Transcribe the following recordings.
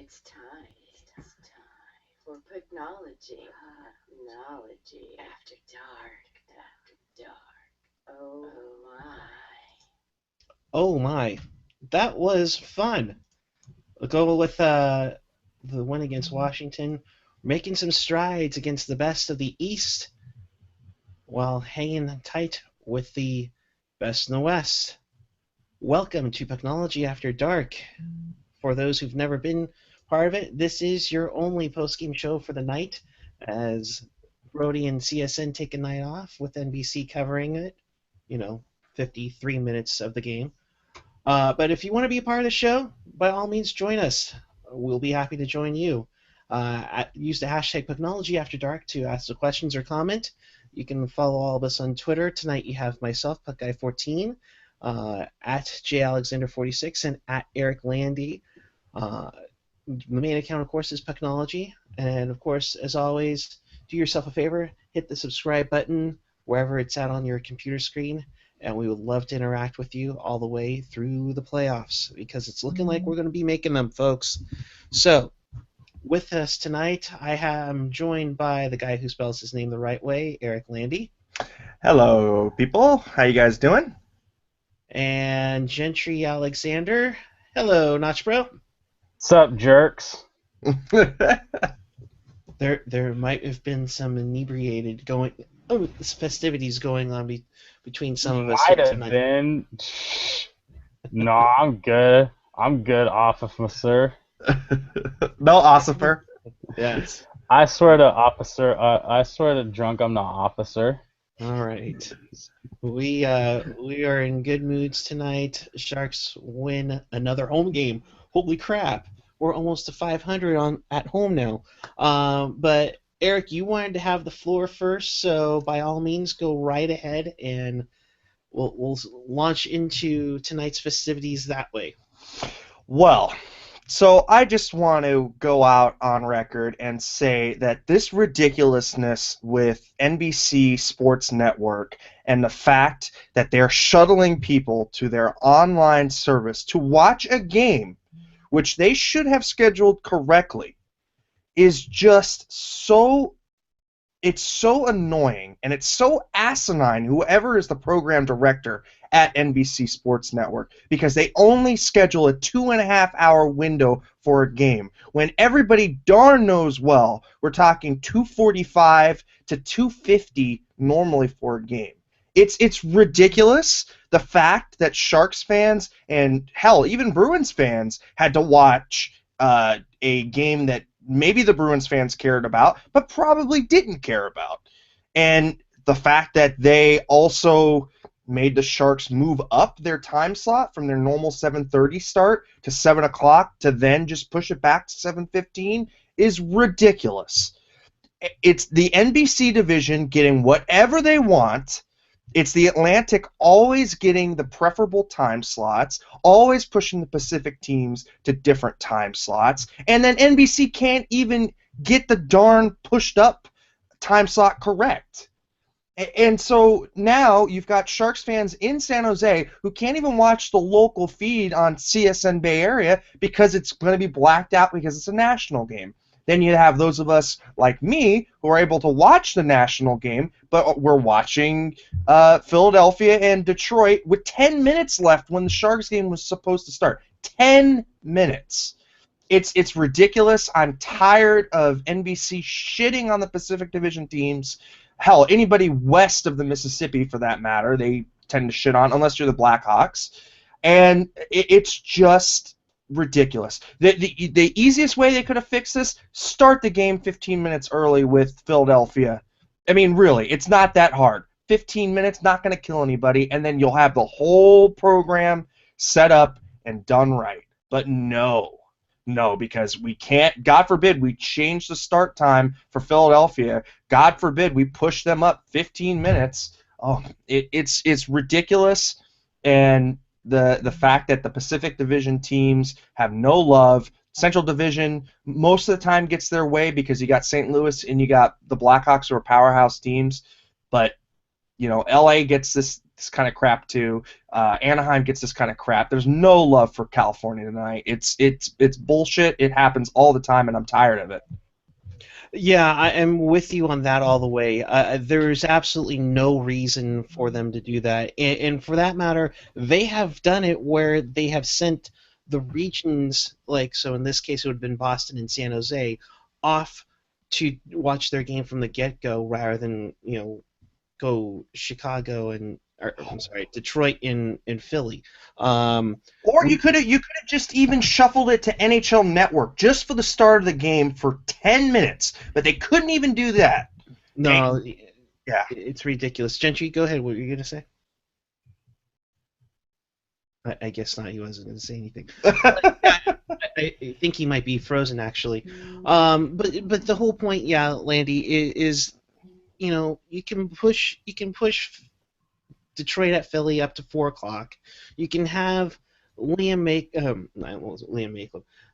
It's time for Pucknology. Pucknology after dark. Oh my. Oh my, that was fun. We'll go with the win against Washington, making some strides against the best of the East while hanging tight with the best in the West. Welcome to Technology After Dark. For those who've never been part of it, this is your only post-game show for the night, as Brody and CSN take a night off with NBC covering it. 53 minutes of the game. But if you want to be a part of the show, by all means, join us. We'll be happy to join you. Use the hashtag Pucknology After Dark to ask the questions or comment. You can follow all of us on Twitter. Tonight you have myself, PuckGuy14, at JAlexander46, and at Eric Landy. The main account, of course, is Pucknology. And, of course, as always, do yourself a favor, hit the subscribe button wherever it's at on your computer screen, and we would love to interact with you all the way through the playoffs, because it's looking like we're going to be making them, folks. So, with us tonight, I am joined by the guy who spells his name the right way, Eric Landy. Hello, people. How you guys doing? And Gentry Alexander. Hello, Notch Bro. What's up, jerks? There might have been some inebriated festivities going on between some of us Might here have tonight. been. No, I'm good. I'm good, officer. No, Ossifer. Yes. I swear to officer. I swear to drunk, I'm not officer. All right. We are in good moods tonight. Sharks win another home game. Holy crap! We're almost to 500 at home now. But Eric, you wanted to have the floor first, so by all means, go right ahead, and we'll launch into tonight's festivities that way. Well, so I just want to go out on record and say that this ridiculousness with NBC Sports Network and the fact that they're shuttling people to their online service to watch a game, which they should have scheduled correctly, is just so annoying, and it's so asinine, whoever is the program director at NBC Sports Network, because they only schedule a 2.5-hour window for a game, when everybody darn knows well we're talking 2:45 to 2:50 normally for a game. It's ridiculous, the fact that Sharks fans, and hell, even Bruins fans, had to watch a game that maybe the Bruins fans cared about, but probably didn't care about. And the fact that they also made the Sharks move up their time slot from their normal 7:30 start to 7 o'clock to then just push it back to 7:15 is ridiculous. It's the NBC division getting whatever they want. It's the Atlantic always getting the preferable time slots, always pushing the Pacific teams to different time slots, and then NBC can't even get the darn pushed up time slot correct. And so now you've got Sharks fans in San Jose who can't even watch the local feed on CSN Bay Area because it's going to be blacked out because it's a national game. Then you have those of us like me who are able to watch the national game, but we're watching Philadelphia and Detroit with 10 minutes left when the Sharks game was supposed to start. 10 minutes. It's ridiculous. I'm tired of NBC shitting on the Pacific Division teams. Hell, anybody west of the Mississippi, for that matter, they tend to shit on, unless you're the Blackhawks. And it's just ridiculous. The easiest way they could have fixed this, start the game 15 minutes early with Philadelphia. I mean, really, it's not that hard. 15 minutes, not going to kill anybody, and then you'll have the whole program set up and done right. But no, because we can't, God forbid, we change the start time for Philadelphia. God forbid we push them up 15 minutes. Oh, it's ridiculous, and the fact that the Pacific Division teams have no love. Central Division most of the time gets their way because you got St. Louis and you got the Blackhawks, who are powerhouse teams. But LA gets this kind of crap too. Anaheim gets this kind of crap. There's no love for California tonight. It's bullshit. It happens all the time, and I'm tired of it. Yeah, I am with you on that all the way. There's absolutely no reason for them to do that. And for that matter, they have done it where they have sent the regions, so in this case it would have been Boston and San Jose, off to watch their game from the get-go rather than, go Chicago Detroit and Philly. Or you could have just even shuffled it to NHL Network just for the start of the game for 10 minutes, but they couldn't even do that. No, yeah, it's ridiculous. Gentry, go ahead. What were you gonna say? I guess not. He wasn't gonna say anything. I think he might be frozen actually. But the whole point, Landy, is you can push Detroit at Philly up to 4 o'clock. You can have Liam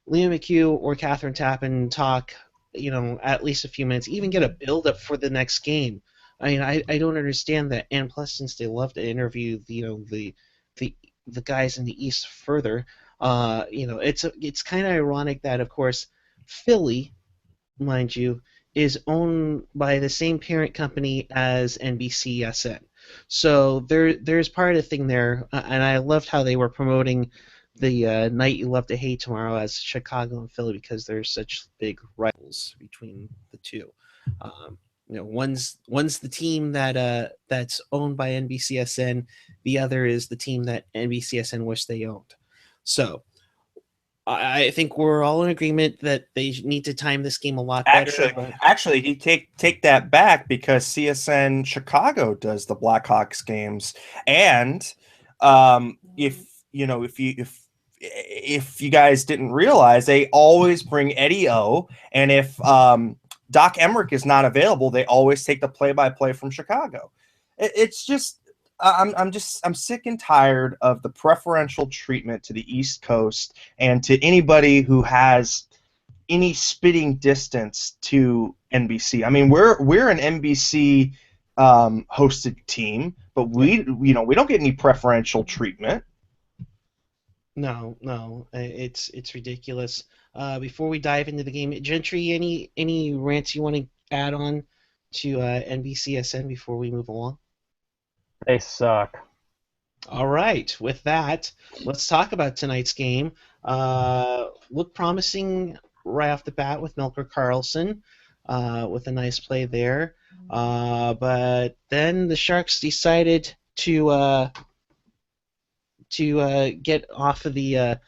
McHugh or Catherine Tappan talk, at least a few minutes, even get a build up for the next game. I mean, I don't understand that. And plus, since they love to interview, the guys in the East further, it's kind of ironic that, of course, Philly, mind you, is owned by the same parent company as NBCSN. So there's part of the thing there, and I loved how they were promoting the Night You Love to Hate tomorrow as Chicago and Philly because there's such big rivals between the two. One's the team that's owned by NBCSN, the other is the team that NBCSN wish they owned. So I think we're all in agreement that they need to time this game a lot better. Actually, you take that back because CSN Chicago does the Blackhawks games, and if you guys didn't realize, they always bring Eddie O, and if Doc Emmerich is not available, they always take the play-by-play from Chicago. It's just. I'm sick and tired of the preferential treatment to the East Coast and to anybody who has any spitting distance to NBC. I mean, we're an NBC hosted team, but we don't get any preferential treatment. No, it's ridiculous. Before we dive into the game, Gentry, any rants you want to add on to NBCSN before we move along? They suck. All right. With that, let's talk about tonight's game. Looked promising right off the bat with Melker Karlsson with a nice play there. But then the Sharks decided to get off of the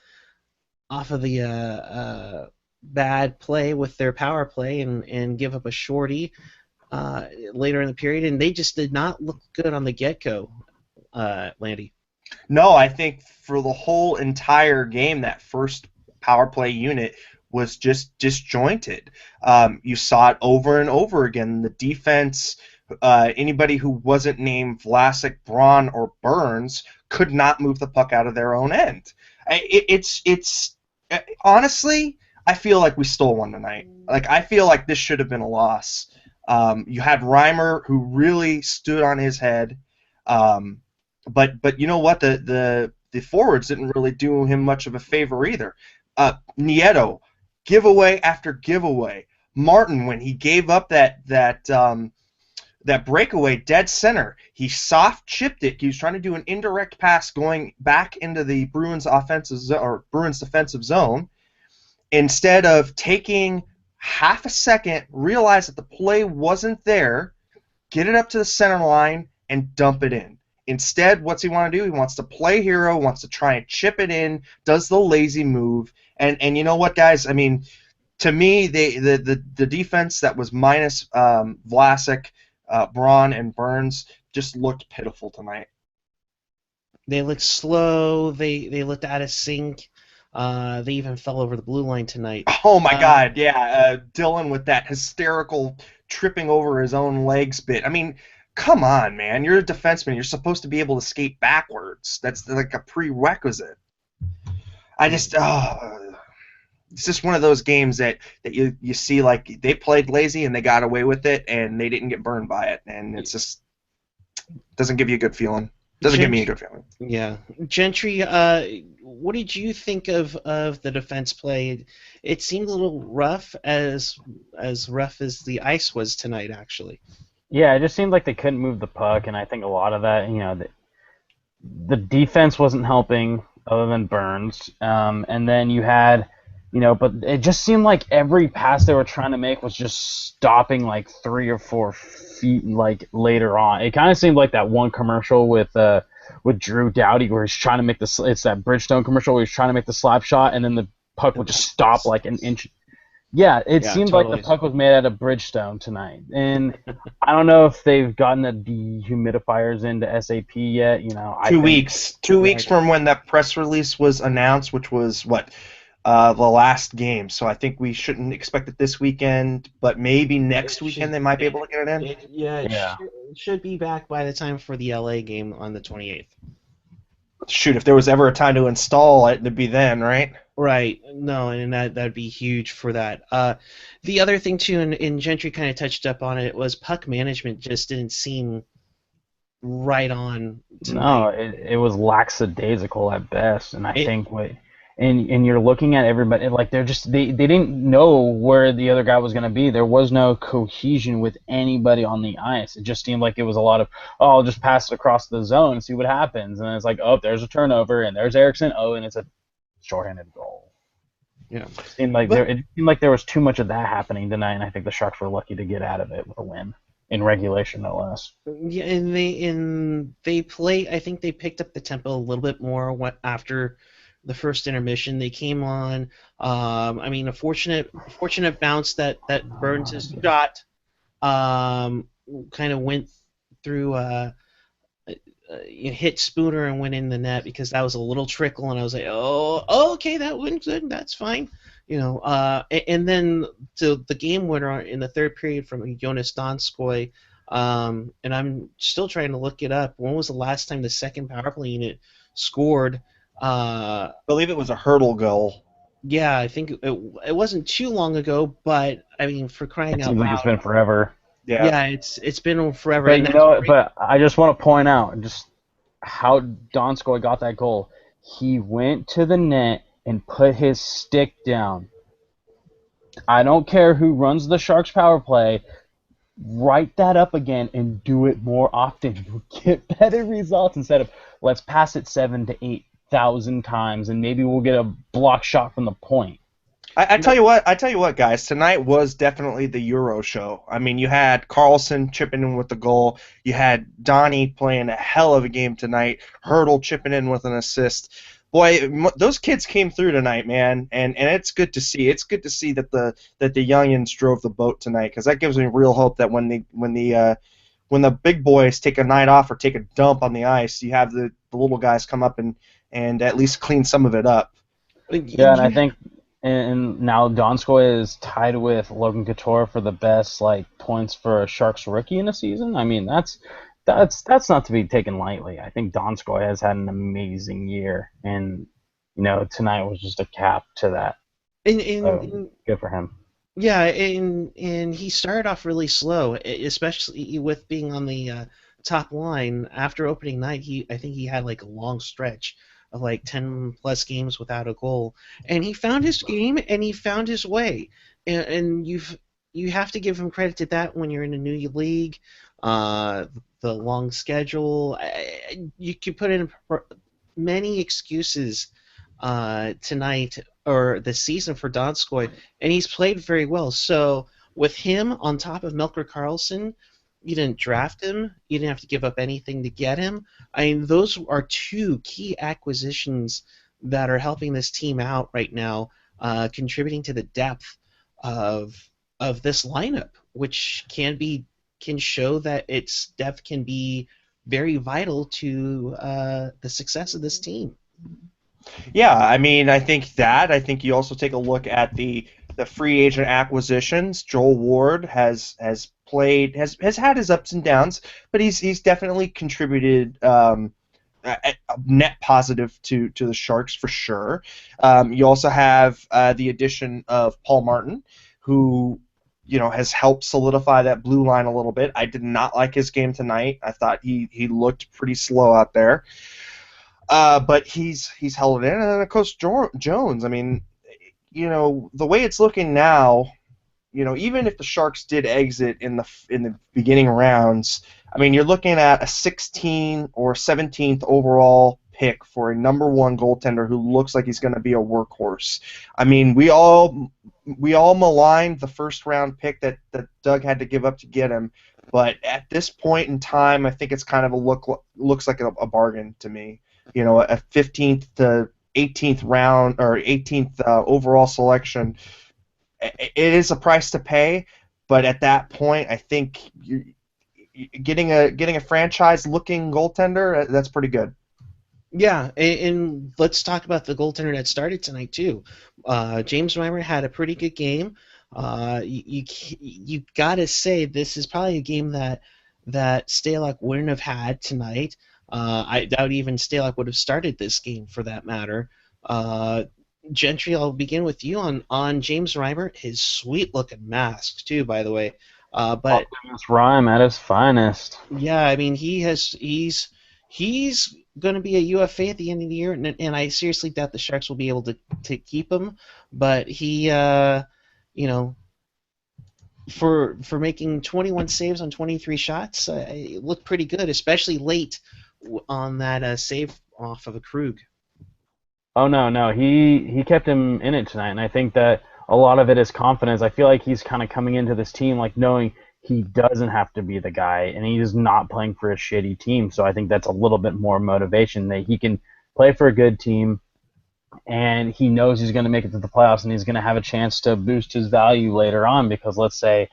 bad play with their power play and give up a shorty later in the period, and they just did not look good on the get-go, Landy. No, I think for the whole entire game, that first power play unit was just disjointed. You saw it over and over again. The defense, anybody who wasn't named Vlasic, Braun, or Burns could not move the puck out of their own end. It's honestly, I feel like we stole one tonight. Like, I feel like this should have been a loss. You had Reimer, who really stood on his head, but you know what? The forwards didn't really do him much of a favor either. Nieto, giveaway after giveaway. Martin, when he gave up that breakaway dead center, he soft chipped it. He was trying to do an indirect pass going back into the Bruins defensive zone. Instead of taking half a second, realize that the play wasn't there, get it up to the center line, and dump it in. Instead, what's he want to do? He wants to play hero, wants to try and chip it in, does the lazy move. And you know what, guys? I mean, to me, the defense that was minus Vlasic, Braun, and Burns just looked pitiful tonight. They looked slow. They looked out of sync. They even fell over the blue line tonight. Oh my God, yeah. Dylan with that hysterical tripping over his own legs bit. I mean, come on, man. You're a defenseman. You're supposed to be able to skate backwards. That's like a prerequisite. It's just one of those games that you see, like, they played lazy and they got away with it and they didn't get burned by it. And it's just, Doesn't give you a good feeling. Doesn't give me a good feeling. Yeah, Gentry. What did you think of the defense play? It seemed a little rough, as rough as the ice was tonight, actually. Yeah, it just seemed like they couldn't move the puck, and I think a lot of that, the defense wasn't helping other than Burns. And then you had, but it just seemed like every pass they were trying to make was just stopping like 3 or 4 feet like later on. It kind of seemed like that one commercial with Drew Doughty where he's trying to make it's that Bridgestone commercial where he's trying to make the slap shot and then the puck would just stop like an inch. Yeah, it seemed totally. like the puck was made out of Bridgestone tonight, and I don't know if they've gotten the dehumidifiers into SAP yet. 2 weeks. 2 weeks from when that press release was announced, which was the last game. So I think we shouldn't expect it this weekend, but maybe next weekend they might be able to get it in. It should be back by the time for the LA game on the 28th. Shoot, if there was ever a time to install it, it'd be then, right? Right. No, and that'd be huge for that. The other thing too, and Gentry kind of touched up on it, was puck management just didn't seem right on tonight. No, it was lackadaisical at best, and I think and you're looking at everybody like they didn't know where the other guy was going to be. There was no cohesion with anybody on the ice. It just seemed like it was a lot of, I'll just pass it across the zone and see what happens, and it's like, oh, there's a turnover, and there's Eriksson, and it's a shorthanded goal. Yeah, it seemed like there was too much of that happening tonight, and I think the Sharks were lucky to get out of it with a win in regulation, no less. Yeah, and they play. I think they picked up the tempo a little bit more after the first intermission. They came on. A fortunate bounce that Burns' shot kind of went through. Hit Spooner and went in the net because that was a little trickle, and I was like, oh, okay, that went good, that's fine, and then the game winner in the third period from Jonas Donskoy, and I'm still trying to look it up. When was the last time the second power play unit scored? I believe it was a hurdle goal. Yeah, I think it wasn't too long ago, but I mean, for crying out loud, like it's been forever. Yeah, it's been forever. But but I just want to point out just how Donskoy got that goal. He went to the net and put his stick down. I don't care who runs the Sharks power play. Write that up again and do it more often. You'll get better results instead of let's pass it 7,000 to 8,000 times and maybe we'll get a block shot from the point. I tell you what, guys. Tonight was definitely the Euro show. I mean, you had Carlson chipping in with the goal. You had Donnie playing a hell of a game tonight. Hurdle chipping in with an assist. Boy, those kids came through tonight, man, and it's good to see. It's good to see that the youngins drove the boat tonight, because that gives me real hope that when the big boys take a night off or take a dump on the ice, you have the little guys come up and at least clean some of it up. Yeah, and I think. And now Donskoy is tied with Logan Couture for the best points for a Sharks rookie in a season. I mean, that's not to be taken lightly. I think Donskoy has had an amazing year, and tonight was just a cap to that. Good for him. Yeah, and he started off really slow, especially with being on the top line. After opening night, I think he had a long stretch of 10 plus games without a goal, and he found his game and he found his way, and you have to give him credit to that when you're in a new league, the long schedule. You could put in many excuses tonight or this season for Donskoy, and he's played very well. So with him on top of Melker Karlsson, you didn't draft him. You didn't have to give up anything to get him. I mean, those are two key acquisitions that are helping this team out right now, contributing to the depth of this lineup, which can show that its depth can be very vital to the success of this team. Yeah, I mean, I think you also take a look at the free agent acquisitions. Joel Ward has had his ups and downs, but he's definitely contributed net positive to the Sharks for sure. You also have the addition of Paul Martin, who has helped solidify that blue line a little bit. I did not like his game tonight. I thought he looked pretty slow out there. But he's held it in. And then, of course, Jones. I mean, the way it's looking now, even if the Sharks did exit in the beginning rounds, I mean, you're looking at a 16th or 17th overall pick for a number one goaltender who looks like he's going to be a workhorse. I mean, we all maligned the first round pick that Doug had to give up to get him, but at this point in time, I think it's kind of looks like a bargain to me. A 15th to 18th round or 18th overall selection. It is a price to pay, but at that point, I think you're getting a franchise-looking goaltender. That's pretty good. Yeah, and let's talk about the goaltender that started tonight too. James Reimer had a pretty good game. You gotta say this is probably a game that Stalock wouldn't have had tonight. I doubt even Stalock would have started this game for that matter. Gentry, I'll begin with you on James Reimer. His sweet looking mask too, by the way. But Optimus Rhyme at his finest. yeah, I mean he's going to be a UFA at the end of the year, and I seriously doubt the Sharks will be able to keep him. But he, for making 21 saves on 23 shots, it looked pretty good, especially late on that save off of a Krug. Oh no, he kept him in it tonight, and I think that a lot of it is confidence. I feel like he's kind of coming into this team like knowing he doesn't have to be the guy, and he's not playing for a shitty team. So I think that's a little bit more motivation that he can play for a good team, and he knows he's going to make it to the playoffs, and he's going to have a chance to boost his value later on. Because let's say,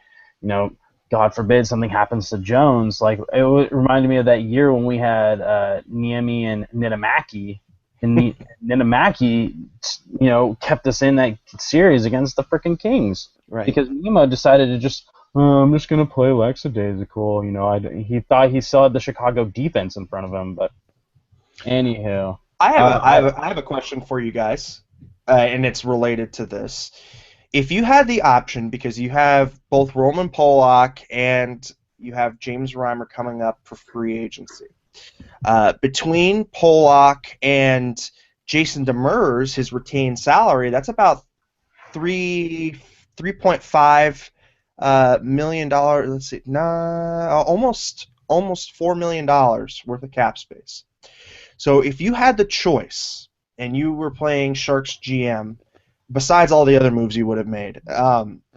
God forbid something happens to Jones, like it reminded me of that year when we had Niemi and Niittymaki. And Niittymaki, kept us in that series against the freaking Kings. Right. Because Nemo decided to just, I'm just going to play lackadaisical. He thought he still had the Chicago defense in front of him. But anywho. I have a question for you guys, and it's related to this. If you had the option, because you have both Roman Polak and you have James Reimer coming up for free agency, between Polak and Jason Demers, his retained salary, that's about $3.5 million. Let's see, almost $4 million worth of cap space. So if you had the choice and you were playing Sharks GM, besides all the other moves you would have made,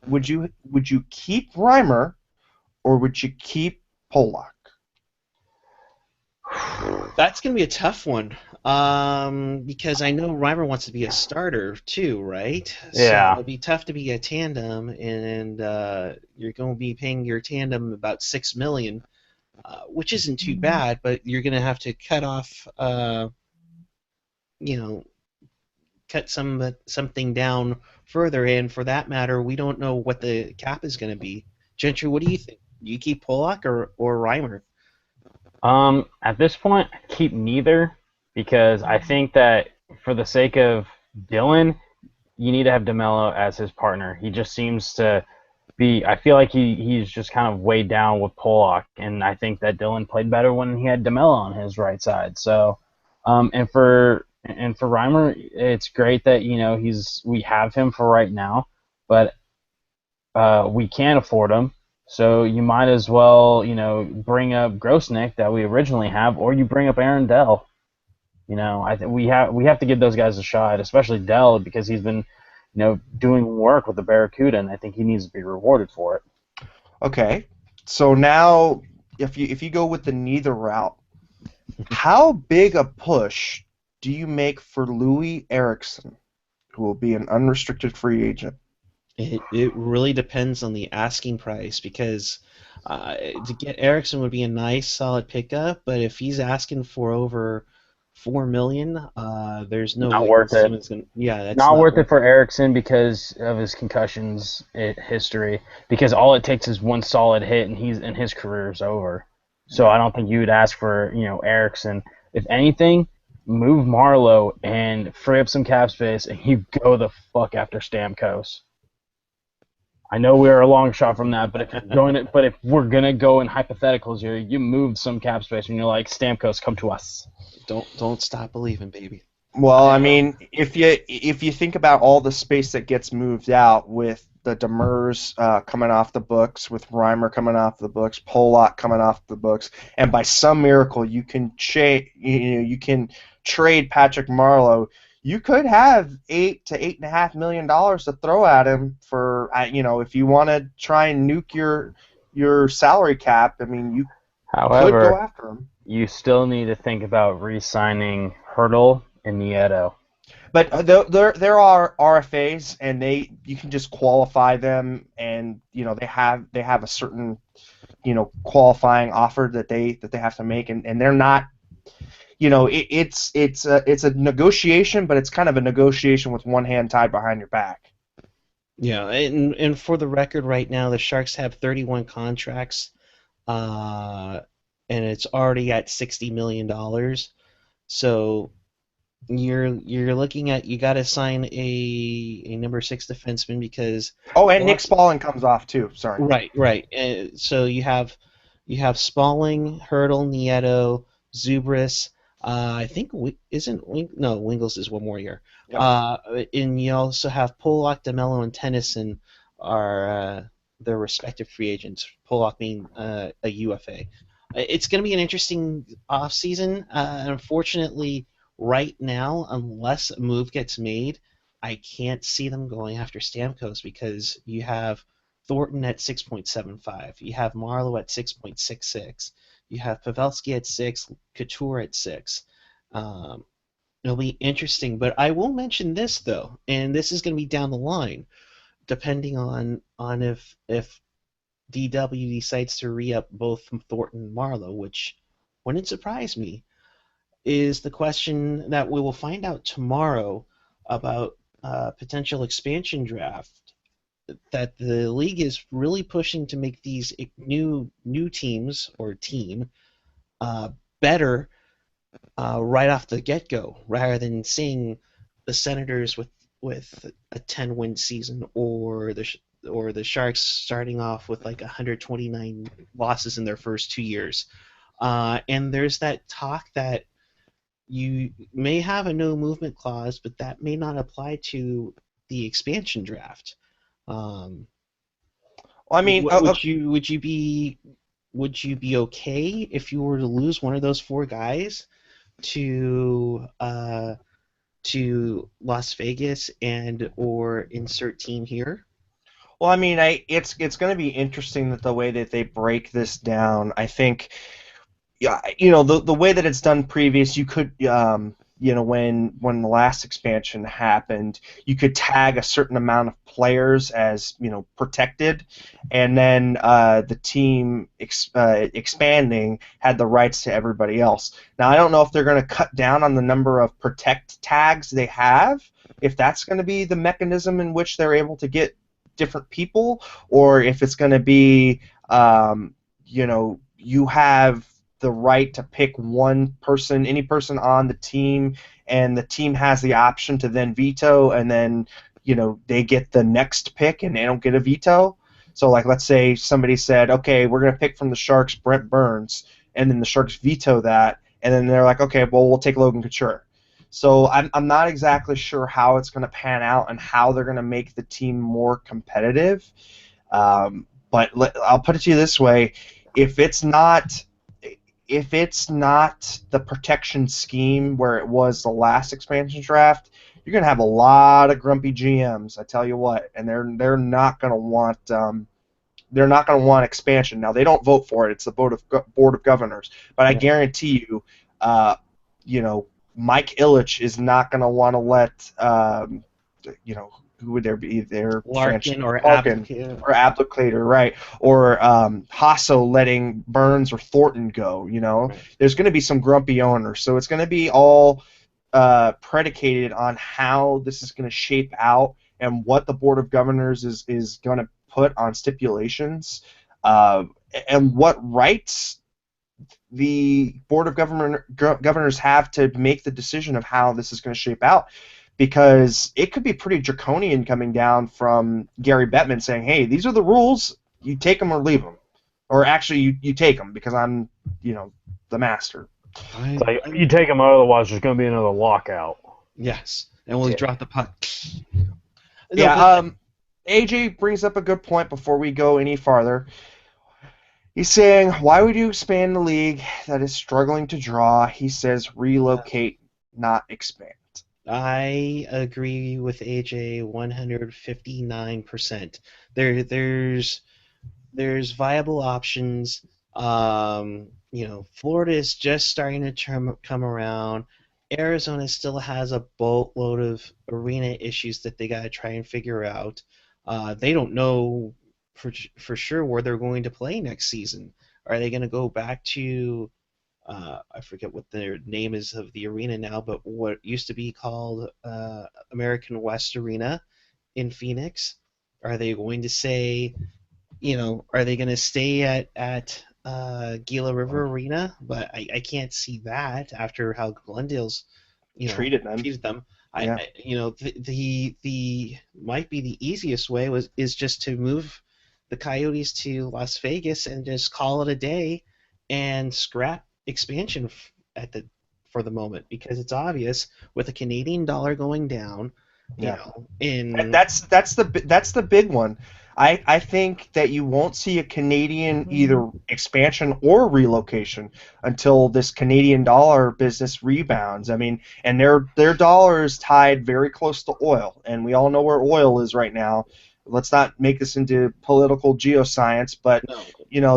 would you keep Reimer or would you keep Polak? That's going to be a tough one, because I know Reimer wants to be a starter too, right? Yeah. So it'll be tough to be a tandem, and you're going to be paying your tandem about $6 million, which isn't too bad, but you're going to have to cut off, cut something down further, and for that matter, we don't know what the cap is going to be. Gentry, what do you think? Do you keep Polak or Reimer? At this point, I keep neither, because I think that for the sake of Dylan, you need to have DeMello as his partner. He just seems to be. I feel like he's just kind of weighed down with Polak, and I think that Dylan played better when he had DeMello on his right side. So, and for Reimer, it's great that we have him for right now, but we can't afford him. So you might as well, bring up Grosnick that we originally have, or you bring up Aaron Dell. I think we have to give those guys a shot, especially Dell, because he's been, doing work with the Barracuda, and I think he needs to be rewarded for it. Okay, so now if you go with the neither route, how big a push do you make for Louis Eriksson, who will be an unrestricted free agent? It really depends on the asking price, because to get Eriksson would be a nice solid pickup, but if he's asking for over $4 million, there's no not way worth it. That's not worth it for Eriksson because of his concussions history. Because all it takes is one solid hit, and his career is over. So I don't think you would ask for Eriksson. If anything, move Marlowe and free up some cap space, and you go the fuck after Stamkos. I know we're a long shot from that, but if we're gonna go in hypotheticals here, you moved some cap space, and you're like, Stamkos, come to us. Don't stop believing, baby. Well, I mean, if you think about all the space that gets moved out with the Demers coming off the books, with Reimer coming off the books, Pollock coming off the books, and by some miracle you can you can trade Patrick Marleau, you could have $8 to $8.5 million to throw at him for if you want to try and nuke your salary cap. I mean, you could go However, after him. you still need to think about re-signing Hurdle and Nieto. But there are RFAs, and you can just qualify them, and they have a certain qualifying offer that they have to make, and they're not it's a negotiation, but it's kind of a negotiation with one hand tied behind your back. Yeah, and for the record, right now the Sharks have 31 contracts, and it's already at $60 million. So you're looking at, you got to sign a number 6 defenseman because and Nick Spaulding comes off too. Sorry. Right. So you have Spaulding, Hurdle, Nieto, Zubris. I think Wingles is one more year. Yep. And you also have Pollock, DeMello, and Tennyson are their respective free agents. Pollock being a UFA. It's going to be an interesting offseason. Unfortunately, right now, unless a move gets made, I can't see them going after Stamkos because you have Thornton at 6.75. You have Marleau at 6.66. You have Pavelski at 6, Couture at 6. It'll be interesting, but I will mention this though, and this is going to be down the line, depending on if DW decides to re-up both Thornton and Marleau, which wouldn't surprise me, is the question that we will find out tomorrow about potential expansion draft that the league is really pushing to make these new teams or team better right off the get-go, rather than seeing the Senators with a 10-win season or the Sharks starting off with like 129 losses in their first 2 years. And there's that talk that you may have a no movement clause, but that may not apply to the expansion draft. Well, I mean, would you be okay if you were to lose one of those 4 guys to Las Vegas and or insert team here? Well, I mean, it's going to be interesting that the way that they break this down. I think, the way that it's done previous, you could, when the last expansion happened, you could tag a certain amount of players as protected, and then the team expanding had the rights to everybody else. Now, I don't know if they're going to cut down on the number of protect tags they have, if that's going to be the mechanism in which they're able to get different people, or if it's going to be, you have the right to pick one person, any person on the team, and the team has the option to then veto, and then they get the next pick and they don't get a veto. So, like, let's say somebody said, okay, we're going to pick from the Sharks Brent Burns, and then the Sharks veto that, and then they're like, okay, well, we'll take Logan Couture. So I'm not exactly sure how it's going to pan out and how they're going to make the team more competitive. But I'll put it to you this way: if it's not the protection scheme where it was the last expansion draft, you're going to have a lot of grumpy GMs. I tell you what, and they're not going to want expansion. Now, they don't vote for it; it's the board of governors. But I guarantee you, Mike Ilitch is not going to want to let, who would there be there? Larkin or Applicator, right? Or Hasso letting Burns or Thornton go. Right. There's going to be some grumpy owners, so it's going to be all predicated on how this is going to shape out and what the Board of Governors is going to put on stipulations, and what rights the Board of Governors have to make the decision of how this is going to shape out. because it could be pretty draconian coming down from Gary Bettman saying, hey, these are the rules, you take them or leave them. Or actually, you take them because I'm, the master. It's like, you take them, otherwise there's going to be another lockout. Yes, and we'll drop the puck. AJ brings up a good point before we go any farther. He's saying, why would you expand the league that is struggling to draw? He says, relocate, not expand. I agree with AJ 159%. There's viable options. Florida is just starting to come around. Arizona still has a boatload of arena issues that they got to try and figure out. They don't know for sure where they're going to play next season. Are they going to go back to I forget what their name is of the arena now, but what used to be called American West Arena in Phoenix? Are they going to say, are they going to stay at Gila River Arena? But I can't see that after how Glendale's treated them. Yeah. The might be the easiest way is just to move the Coyotes to Las Vegas and just call it a day and scrap expansion for the moment, because it's obvious with the Canadian dollar going down. That's the big one. I think that you won't see a Canadian either expansion or relocation until this Canadian dollar business rebounds. I mean, and their dollar is tied very close to oil, and we all know where oil is right now. Let's not make this into political geoscience, but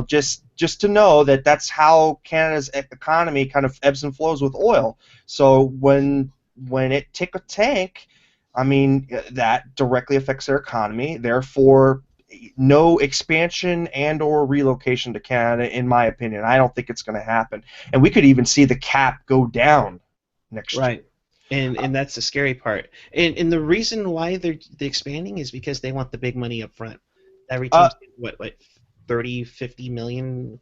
just to know that that's how Canada's economy kind of ebbs and flows with oil. So when it tick a tank, I mean, that directly affects their economy. Therefore, no expansion and or relocation to Canada, in my opinion. I don't think it's going to happen. And we could even see the cap go down next year. Right. And that's the scary part. And the reason why they're expanding is because they want the big money up front. Every team, like 30, 50 million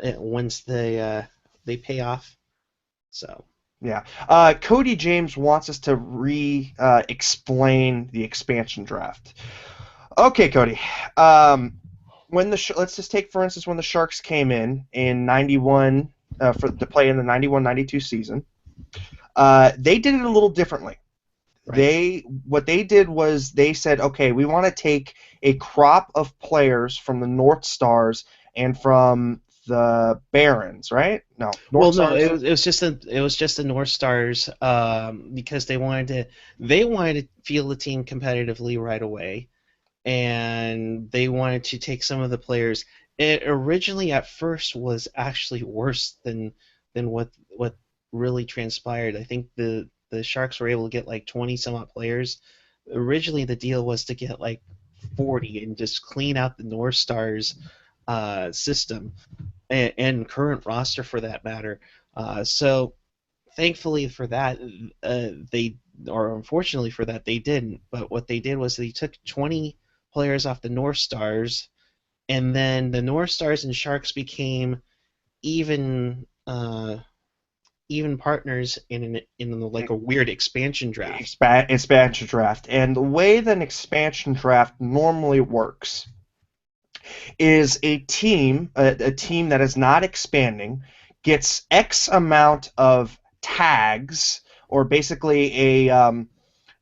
once they pay off. So. Yeah. Cody James wants us to explain the expansion draft. Okay, Cody. Let's just take, for instance, when the Sharks came in 91 to play in the 91-92 season. They did it a little differently. Right. What they did was they said, okay, we want to take a crop of players from the North Stars and from the Barons, right? No. It was just the North Stars because they wanted to field the team competitively right away, and they wanted to take some of the players. It originally at first was actually worse than what really transpired. I think the Sharks were able to get like 20 some odd players. Originally the deal was to get like 40 and just clean out the North Stars system and current roster for that matter. So thankfully for that, unfortunately for that, they didn't. But what they did was they took 20 players off the North Stars, and then the North Stars and Sharks became even partners in like a weird expansion draft. Expansion draft. And the way that an expansion draft normally works is a team that is not expanding gets X amount of tags, or basically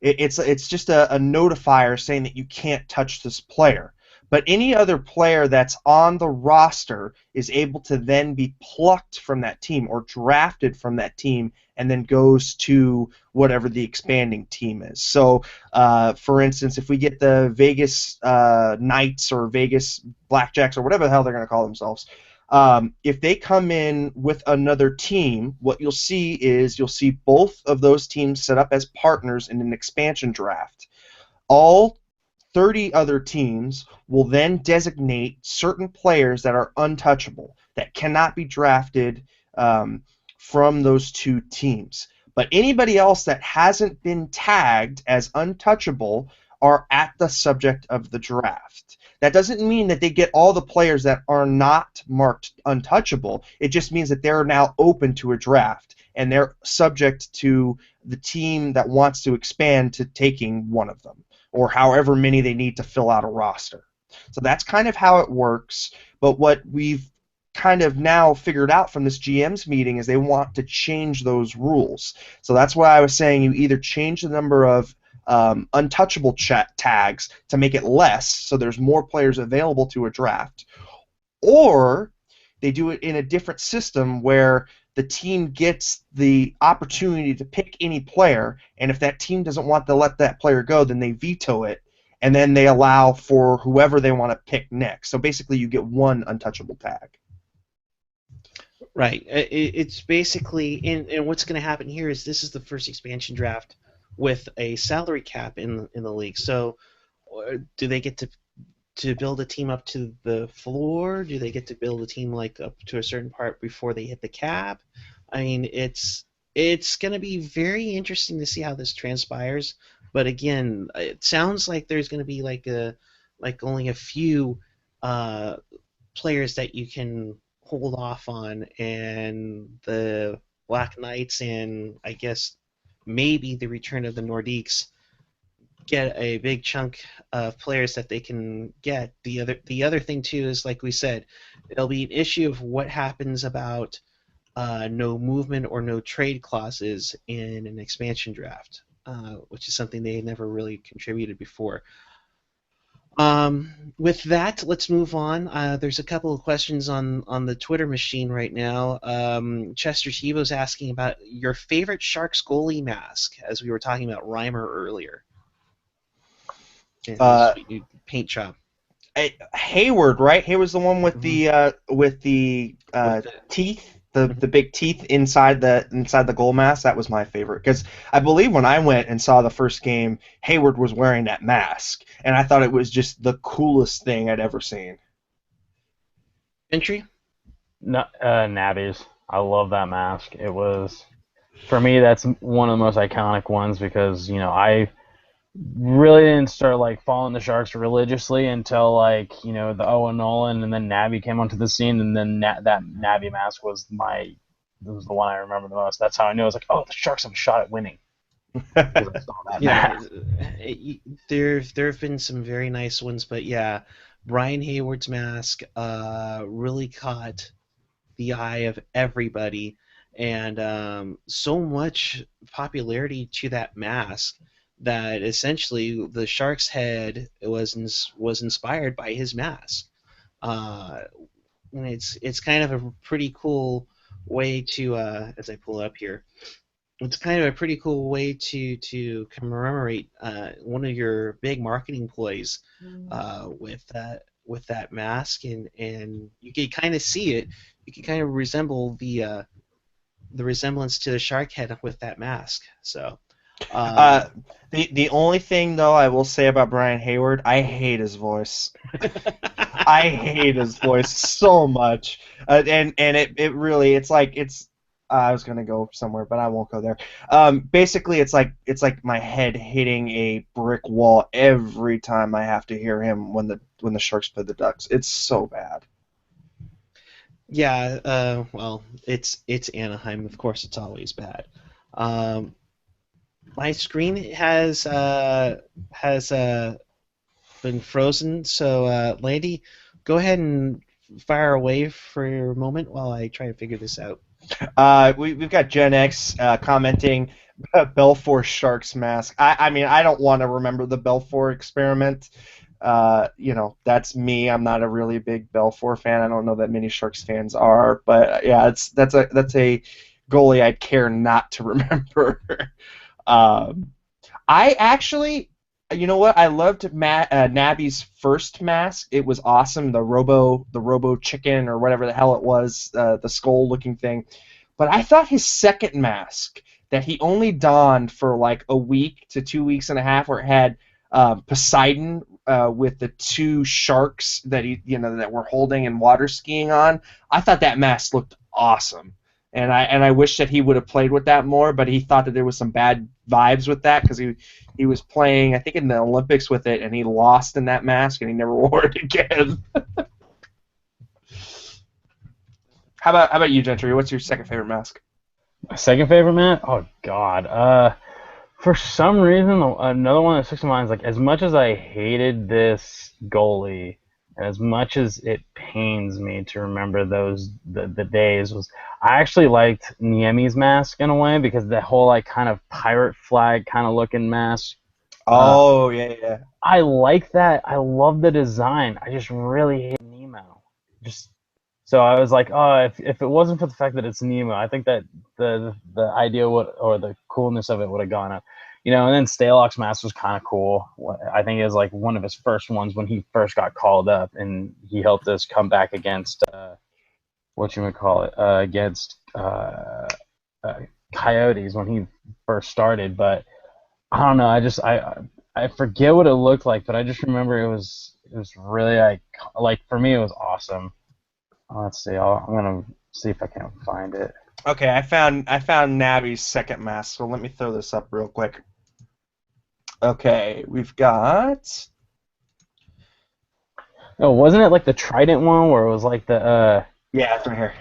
it's just a notifier saying that you can't touch this player. But any other player that's on the roster is able to then be plucked from that team or drafted from that team and then goes to whatever the expanding team is. So, for instance, if we get the Vegas Knights or Vegas Blackjacks or whatever the hell they're going to call themselves, if they come in with another team, what you'll see both of those teams set up as partners in an expansion draft. All 30 other teams will then designate certain players that are untouchable, that cannot be drafted from those two teams. But anybody else that hasn't been tagged as untouchable are at the subject of the draft. That doesn't mean that they get all the players that are not marked untouchable. It just means that they're now open to a draft, and they're subject to the team that wants to expand to taking one of them, or however many they need to fill out a roster. So that's kind of how it works. But what we've kind of now figured out from this GM's meeting is they want to change those rules. So that's why I was saying you either change the number of untouchable tags to make it less, so there's more players available to a draft, or they do it in a different system where the team gets the opportunity to pick any player, and if that team doesn't want to let that player go, then they veto it, and then they allow for whoever they want to pick next. So basically you get one untouchable tag. Right. It's basically, and what's going to happen here is this is the first expansion draft with a salary cap in the league. So do they get to build a team up to the floor? Do they get to build a team like up to a certain part before they hit the cap? I mean, it's going to be very interesting to see how this transpires. But again, it sounds like there's going to be like only a few players that you can hold off on, and the Black Knights and I guess maybe the return of the Nordiques get a big chunk of players that they can get. The other thing too is, like we said, it'll be an issue of what happens about no movement or no trade clauses in an expansion draft, which is something they never really contributed before. With that, let's move on. There's a couple of questions on the Twitter machine right now. Chester Chivo's asking about your favorite Sharks goalie mask, as we were talking about Reimer earlier. Sweet new paint job. Hayward, right? Hayward's the one with the teeth. The big teeth inside the goal mask. That was my favorite, because I believe when I went and saw the first game, Hayward was wearing that mask, and I thought it was just the coolest thing I'd ever seen. Entry? No, Nabby's. I love that mask. It was, for me, that's one of the most iconic ones, because I really didn't start following the Sharks religiously until the Owen Nolan, and then Nabby came onto the scene, and then that Nabby mask was the one I remember the most. That's how I knew. I was like, oh, the Sharks have a shot at winning. I saw that mask. There have been some very nice ones, but yeah, Brian Hayward's mask really caught the eye of everybody, and so much popularity to that mask that essentially the Sharks' head was inspired by his mask. And it's kind of a pretty cool way to, as I pull up here, it's kind of a pretty cool way to commemorate one of your big marketing ploys with that mask, and you can kind of see it. You can kind of resemble the resemblance to the shark head with that mask. So. The only thing though I will say about Brian Hayward, I hate his voice. I hate his voice so much, and it really it's I was gonna go somewhere, but I won't go there. Basically, it's like my head hitting a brick wall every time I have to hear him when the Sharks play the Ducks. It's so bad. Yeah, well, it's Anaheim. Of course, it's always bad. My screen has been frozen, so Landy, go ahead and fire away for a moment while I try to figure this out. We've got Gen X commenting Belfour Sharks mask. I mean, I don't want to remember the Belfour experiment. That's me. I'm not a really big Belfour fan. I don't know that many Sharks fans are, but yeah, that's a goalie I'd care not to remember. I actually, you know what? I loved Nabby's first mask. It was awesome. The Robo Chicken or whatever the hell it was, the skull-looking thing. But I thought his second mask that he only donned for like a week to 2 weeks and a half, where it had Poseidon with the two sharks that that were holding and water skiing on. I thought that mask looked awesome. And I wish that he would have played with that more, but he thought that there was some bad vibes with that because he was playing, I think, in the Olympics with it, and he lost in that mask, and he never wore it again. How about you, Gentry? What's your second favorite mask? My second favorite, man? Oh, God. For some reason, another one that sticks in mind is, like, as much as I hated this goalie, and as much as it pains me to remember the days, was I actually liked Niemi's mask in a way, because the whole, like, kind of pirate flag kind of looking mask. Oh, yeah. I like that. I love the design. I just really hate Nemo. Just so I was like, oh, if it wasn't for the fact that it's Nemo, I think that the idea would, or the coolness of it would have gone up. And then Stalock's mask was kind of cool. I think it was like one of his first ones when he first got called up, and he helped us come back against against Coyotes when he first started. But I don't know. I forget what it looked like, but I just remember it was really like for me it was awesome. Let's see. I'm gonna see if I can find it. Okay, I found Navi's second mask, so let me throw this up real quick. Okay, we've got. Oh, wasn't it like the Trident one where it was like the Yeah, it's right here.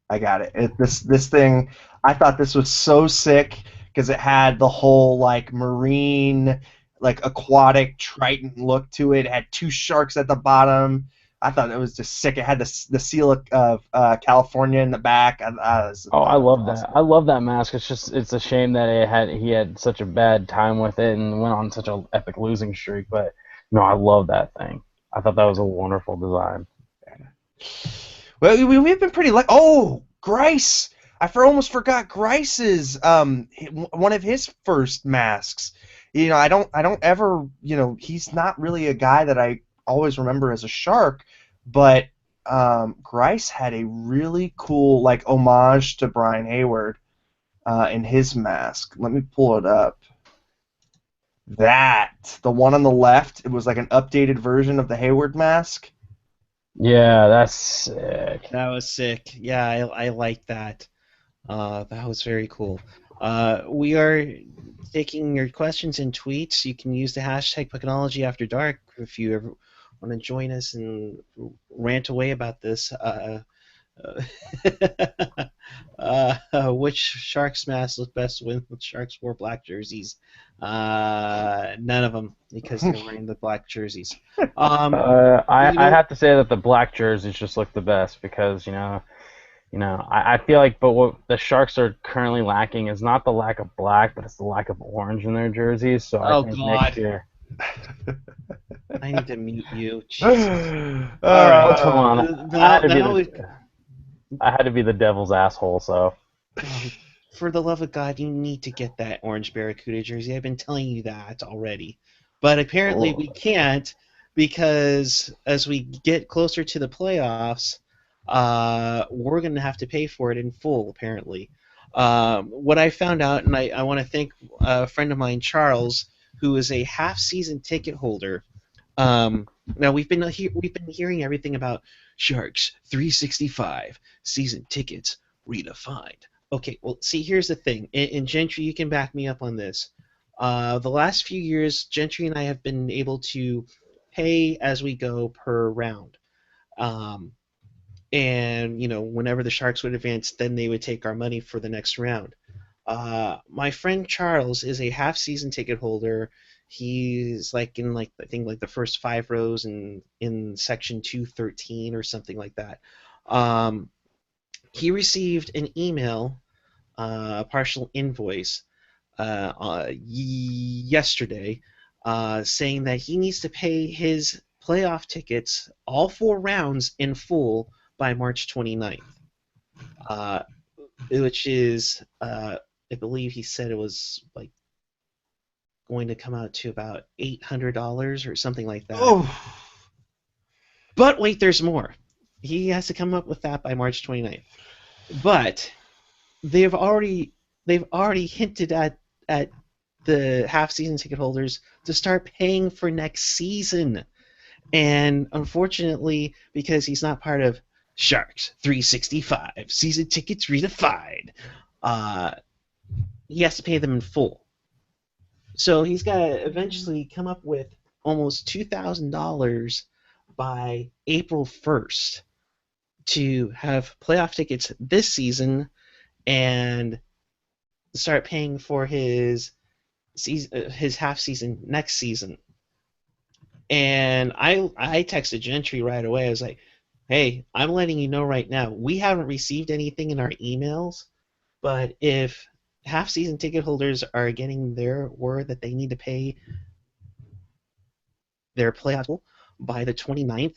I got it. This thing, I thought this was so sick because it had the whole like marine, like aquatic Triton look to it. It had two sharks at the bottom. I thought it was just sick. It had the seal of California in the back. I love that. I love that mask. It's a shame that he had such a bad time with it and went on such an epic losing streak. But no, I love that thing. I thought that was a wonderful design. Well, we've been pretty lucky. Oh, Grice! Almost forgot Grice's one of his first masks. I don't ever, he's not really a guy that I always remember as a Shark, but Grice had a really cool like homage to Brian Hayward in his mask. Let me pull it up. The one on the left, it was like an updated version of the Hayward mask. Yeah, that's sick. That was sick. Yeah, I like that. That was very cool. We are taking your questions and tweets. You can use the hashtag Pucknology After Dark if you ever want to join us and rant away about this. Which Sharks mask looked best when the Sharks wore black jerseys? None of them, because they're wearing the black jerseys. I have to say that the black jerseys just look the best because I feel like, but what the Sharks are currently lacking is not the lack of black, but it's the lack of orange in their jerseys. So I think next year. I need to mute you. All right, come on. I had to be the devil's asshole, so. For the love of God, you need to get that orange Barracuda jersey. I've been telling you that already. But apparently we can't, because as we get closer to the playoffs, we're going to have to pay for it in full, apparently. What I found out, and I want to thank a friend of mine, Charles, who is a half-season ticket holder. Now we've been hearing everything about Sharks 365 season tickets redefined. Okay, well, see, here's the thing, and Gentry, you can back me up on this. The last few years, Gentry and I have been able to pay as we go per round. And whenever the Sharks would advance, then they would take our money for the next round. My friend Charles is a half-season ticket holder. He's like in I think the first 5 rows in section 213 or something like that. He received an email, partial invoice, yesterday, saying that he needs to pay his playoff tickets, all 4 rounds, in full by March 29th, which is, I believe he said it was like going to come out to about $800 or something like that. Oh. But wait, there's more. He has to come up with that by March 29th. But they've already hinted at the half-season ticket holders to start paying for next season. And unfortunately, because he's not part of Sharks 365 season tickets redefined. He has to pay them in full. So he's got to eventually come up with almost $2,000 by April 1st to have playoff tickets this season and start paying for his half season next season. And I texted Gentry right away. I was like, hey, I'm letting you know right now, we haven't received anything in our emails, but if half season ticket holders are getting their word that they need to pay their playoff by the 29th,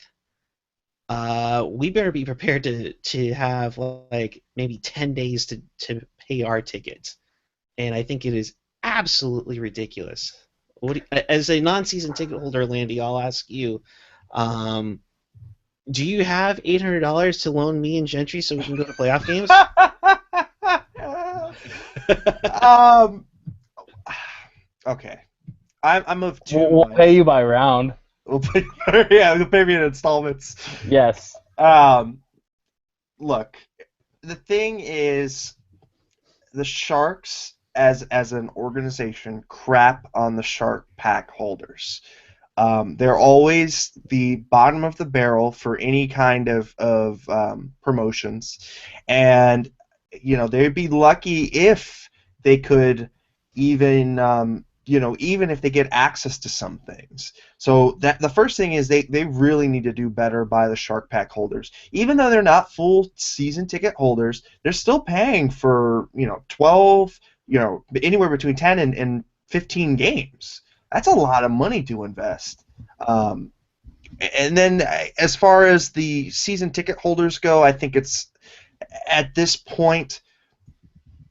we better be prepared to have like maybe 10 days to pay our tickets. And I think it is absolutely ridiculous. As a non-season ticket holder, Landy, I'll ask you, do you have $800 to loan me and Gentry so we can go to playoff games? Okay. I'm of two We'll pay you by round. We'll pay me in installments. Yes. Look, the thing is, the Sharks as an organization crap on the Shark Pack holders. They're always the bottom of the barrel for any kind of promotions, and they'd be lucky if they could even even if they get access to some things. So that the first thing is they really need to do better by the Shark Pack holders. Even though they're not full season ticket holders, they're still paying for 12, anywhere between 10 and 15 games. That's a lot of money to invest. And then as far as the season ticket holders go, I think it's at this point,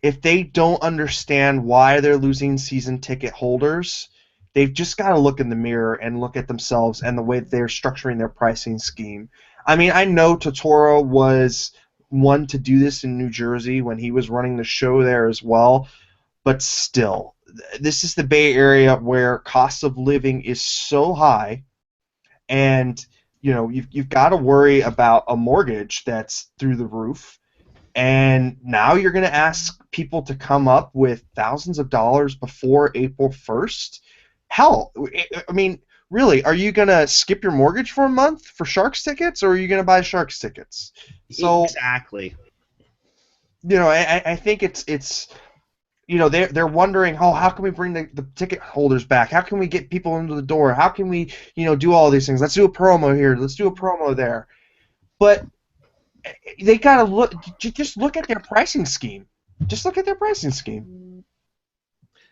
if they don't understand why they're losing season ticket holders, they've just got to look in the mirror and look at themselves and the way they're structuring their pricing scheme. I mean, I know Totoro was one to do this in New Jersey when he was running the show there as well, but still, this is the Bay Area where cost of living is so high, and you've got to worry about a mortgage that's through the roof. And now you're going to ask people to come up with thousands of dollars before April 1st? Hell, I mean, really, are you going to skip your mortgage for a month for Sharks tickets, or are you going to buy Sharks tickets? So exactly. I think it's they're wondering, how can we bring the ticket holders back? How can we get people into the door? How can we do all these things? Let's do a promo here. Let's do a promo there. But they gotta just look at their pricing scheme. Just look at their pricing scheme.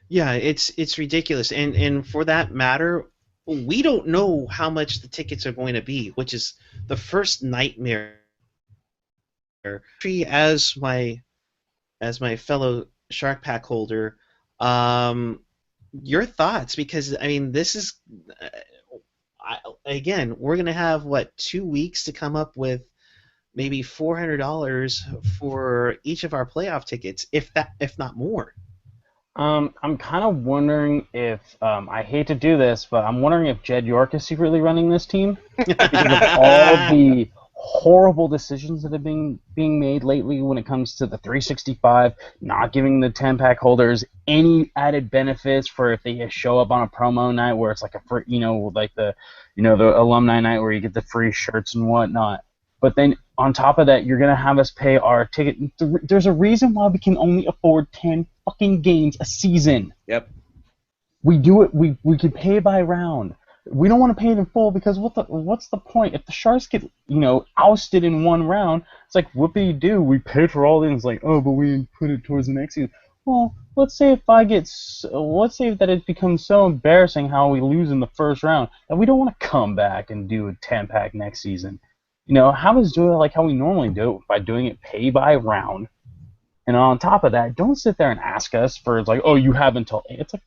Yeah, it's ridiculous, and for that matter, we don't know how much the tickets are going to be, which is the first nightmare. As my fellow Shark Pack holder, your thoughts, because I mean this is again, we're gonna have 2 weeks to come up with maybe $400 for each of our playoff tickets, if not more. I'm kind of wondering if I hate to do this, but I'm wondering if Jed York is secretly running this team because of all the horrible decisions that have been being made lately when it comes to the 365, not giving the 10-pack holders any added benefits for if they show up on a promo night where it's like a free, like the alumni night where you get the free shirts and whatnot. But then on top of that, you're going to have us pay our ticket. There's a reason why we can only afford 10 fucking games a season. Yep. We do it. We can pay by round. We don't want to pay it in full because what's the point? If the Sharks get ousted in one round, it's like, what do you do? We paid for all things, like, oh, but we put it towards the next season. Well, let's say that it becomes so embarrassing how we lose in the first round that we don't want to come back and do a 10-pack next season. Have us do it like how we normally do it, by doing it pay by round. And on top of that, don't sit there and ask us for, it's like, oh, you have until... It's like,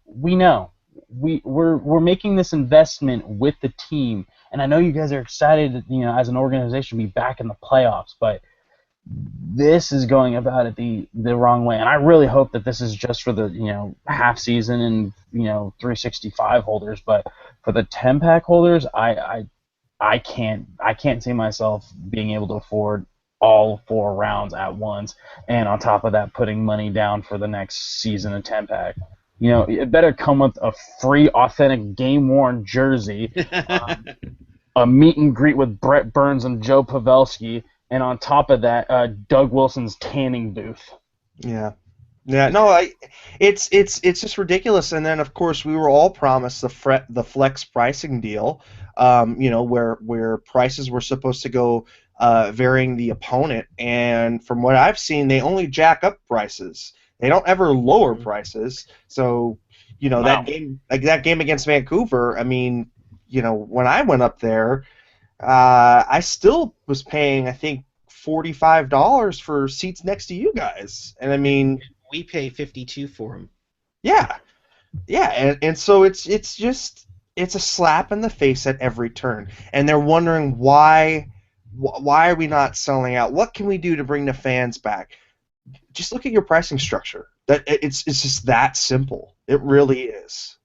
we know. We're making this investment with the team. And I know you guys are excited, as an organization to be back in the playoffs, but this is going about it the wrong way. And I really hope that this is just for the, half season and, 365 holders. But for the 10-pack holders, I I can't see myself being able to afford all 4 rounds at once, and on top of that, putting money down for the next season of 10-pack. It better come with a free, authentic, game-worn jersey, a meet and greet with Brett Burns and Joe Pavelski, and on top of that, Doug Wilson's tanning booth. Yeah. Yeah, no, it's just ridiculous. And then of course we were all promised the flex pricing deal, where prices were supposed to go varying the opponent. And from what I've seen, they only jack up prices. They don't ever lower prices. So, Wow. that game against Vancouver. I mean, when I went up there, I still was paying, I think, $45 for seats next to you guys. And I mean, we pay $52 for them. Yeah, and so it's a slap in the face at every turn, and they're wondering why are we not selling out? What can we do to bring the fans back? Just look at your pricing structure. That it's just that simple. It really is.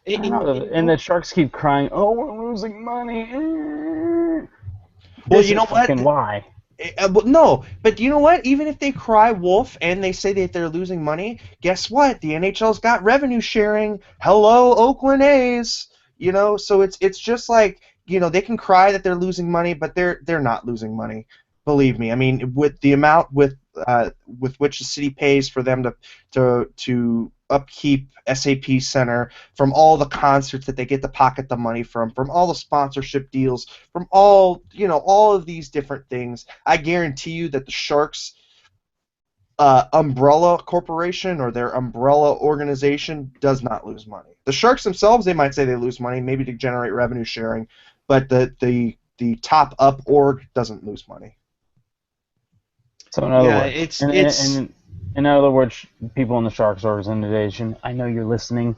And the Sharks keep crying, "Oh, we're losing money." Well, you know what? Why? No, but you know what? Even if they cry wolf and they say that they're losing money, guess what? The NHL's got revenue sharing. Hello, Oakland A's. So it's just like, they can cry that they're losing money, but they're not losing money. Believe me. I mean, with the amount with which the city pays for them to upkeep SAP Center, from all the concerts that they get to pocket the money from all the sponsorship deals, from all of these different things, I guarantee you that the Sharks umbrella corporation or their umbrella organization does not lose money. The Sharks themselves, they might say they lose money, maybe to generate revenue sharing, but the top up org doesn't lose money. So in other words, people in the Sharks organization, I know you're listening.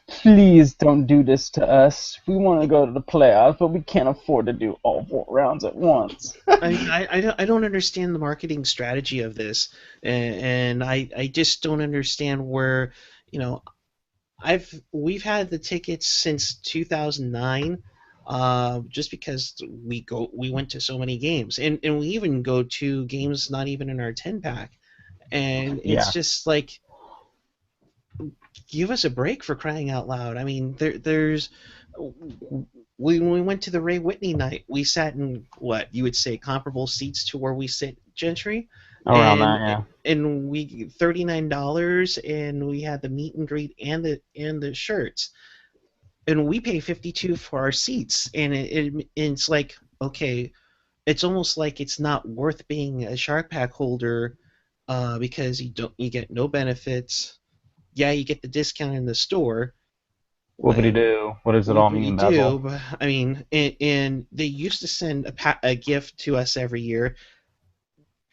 Please don't do this to us. We want to go to the playoffs, but we can't afford to do all 4 rounds at once. I don't understand the marketing strategy of this, and I just don't understand where, we've had the tickets since 2009. Just because we went to so many games, and we even go to games not even in our 10-pack, and it's just like, give us a break, for crying out loud. I mean, when we went to the Ray Whitney night, we sat in what you would say comparable seats to where we sit Gentry, around that, yeah. And we $39, and we had the meet and greet and the shirts. And we pay $52 for our seats, and it's like, okay, it's almost like it's not worth being a Shark Pack holder, because you get no benefits. Yeah, you get the discount in the store. What would he do? What does it all mean? But, I mean, and they used to send a gift to us every year.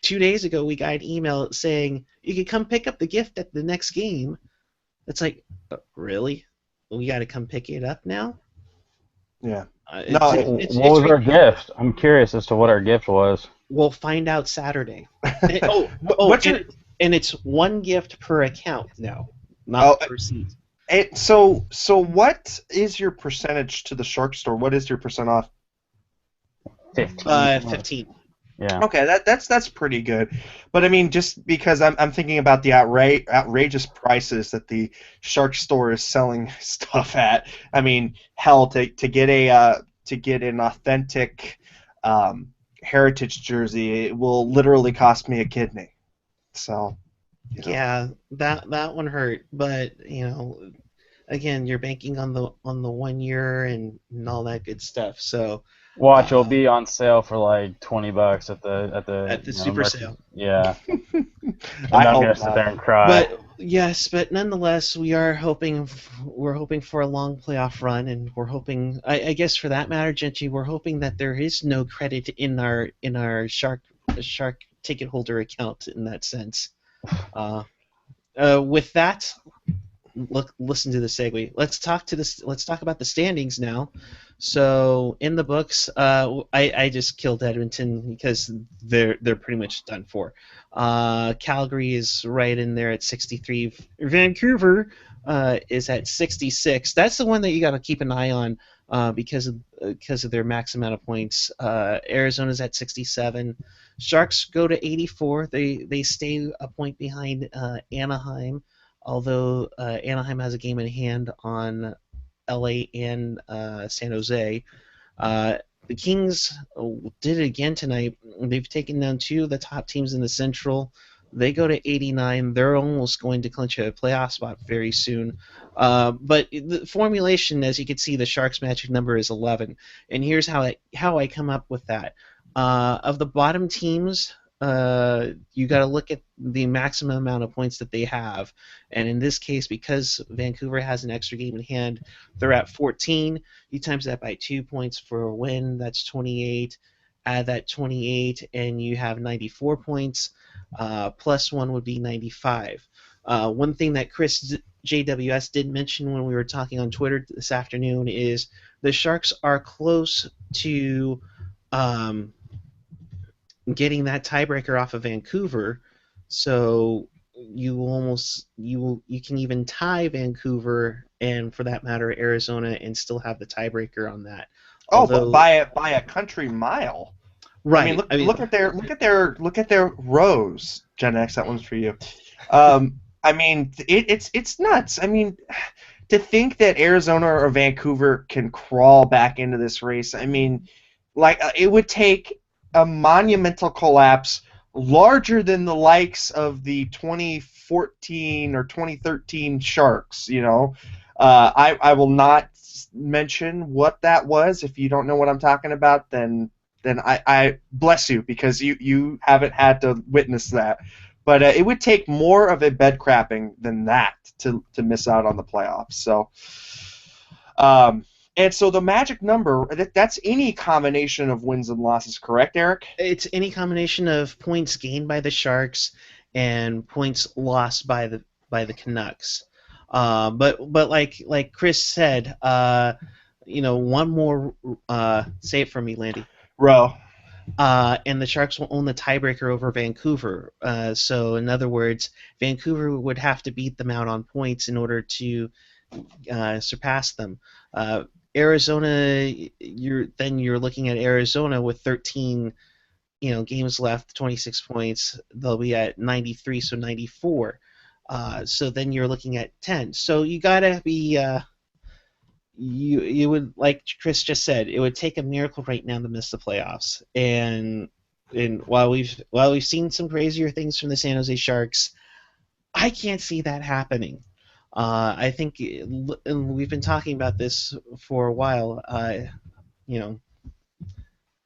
2 days ago, we got an email saying you could come pick up the gift at the next game. It's like, really? We got to come pick it up now? Yeah. What was our gift? I'm curious as to what our gift was. We'll find out Saturday. And it's one gift per account now, not per seat. So what is your percentage to the Shark store? What is your percent off? 15. Yeah. Okay, that's pretty good. But I mean, just because I'm thinking about the outrageous prices that the Shark store is selling stuff at. I mean, hell, to get an authentic heritage jersey, it will literally cost me a kidney. So. Yeah, that one hurt, but again, you're banking on the 1 year and all that good stuff. So. Watch, it'll be on sale for like $20 at the super sale. Yeah. I'm gonna sit there and cry. But nonetheless, we're hoping for a long playoff run, and we're hoping, I guess for that matter, Gentry, we're hoping that there is no credit in our Shark ticket holder account in that sense. With that, listen to the segue. Let's talk about the standings now. So in the books, I just killed Edmonton because they're pretty much done for. Calgary is right in there at 63. Vancouver is at 66. That's the one that you got to keep an eye on. because of their max amount of points. Arizona's at 67. Sharks go to 84. They stay a point behind Anaheim, although Anaheim has a game in hand on LA and San Jose. The Kings did it again tonight. They've taken down two of the top teams in the Central. They go to 89. They're almost going to clinch a playoff spot very soon. But the formulation, as you can see, the Sharks' magic number is 11. And here's how I come up with that. Of the bottom teams, you got to look at the maximum amount of points that they have. And in this case, because Vancouver has an extra game in hand, they're at 14. You times that by 2 points for a win, that's 28. Add that 28, and you have 94 points. Plus 1 would be 95. One thing that Chris JWS did mention when we were talking on Twitter this afternoon is the Sharks are close to getting that tiebreaker off of Vancouver, so you can even tie Vancouver and, for that matter, Arizona, and still have the tiebreaker on that. But by a country mile. Right. I mean, look at their rows. Gen X, that one's for you. I mean, it's nuts. I mean, to think that Arizona or Vancouver can crawl back into this race. I mean, like it would take a monumental collapse larger than the likes of the 2014 or 2013 Sharks. You know, I will not mention what that was. If you don't know what I'm talking about, then I bless you, because you haven't had to witness that. But it would take more of a bed crapping than that to miss out on the playoffs. So, and so the magic number, that's any combination of wins and losses, correct, Eric? It's any combination of points gained by the Sharks and points lost by the Canucks. But like Chris said, one more. Say it for me, Landy. Row. And the Sharks will own the tiebreaker over Vancouver. So in other words, Vancouver would have to beat them out on points in order to surpass them. Arizona, you're looking at Arizona with 13 games left, 26 points. They'll be at 93, so 94. So then you're looking at 10. So you gotta be. You would, like Chris just said, it would take a miracle right now to miss the playoffs. And while we've seen some crazier things from the San Jose Sharks, I can't see that happening. I think, and we've been talking about this for a while.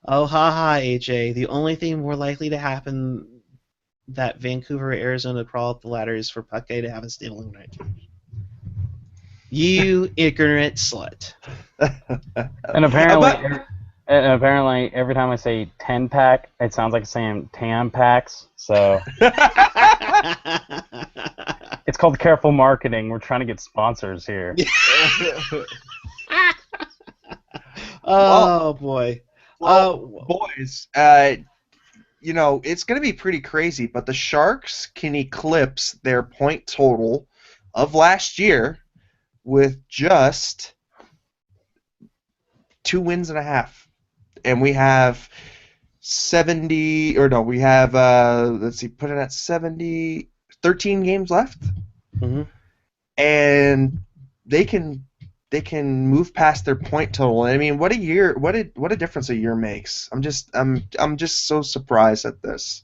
Oh ha AJ. The only thing more likely to happen that Vancouver or Arizona crawl up the ladder is for Puckay to have a stealing night. You ignorant slut. And apparently, every time I say 10-pack, it sounds like saying Tampax. So it's called careful marketing. We're trying to get sponsors here. Oh boy. Boys, it's going to be pretty crazy, but the Sharks can eclipse their point total of last year with just 2 wins and a half. And we have 70, or no, we have, put it at 70, 13 games left. Mm-hmm. And they can move past their point total. I mean, what a difference a year makes. I'm just so surprised at this.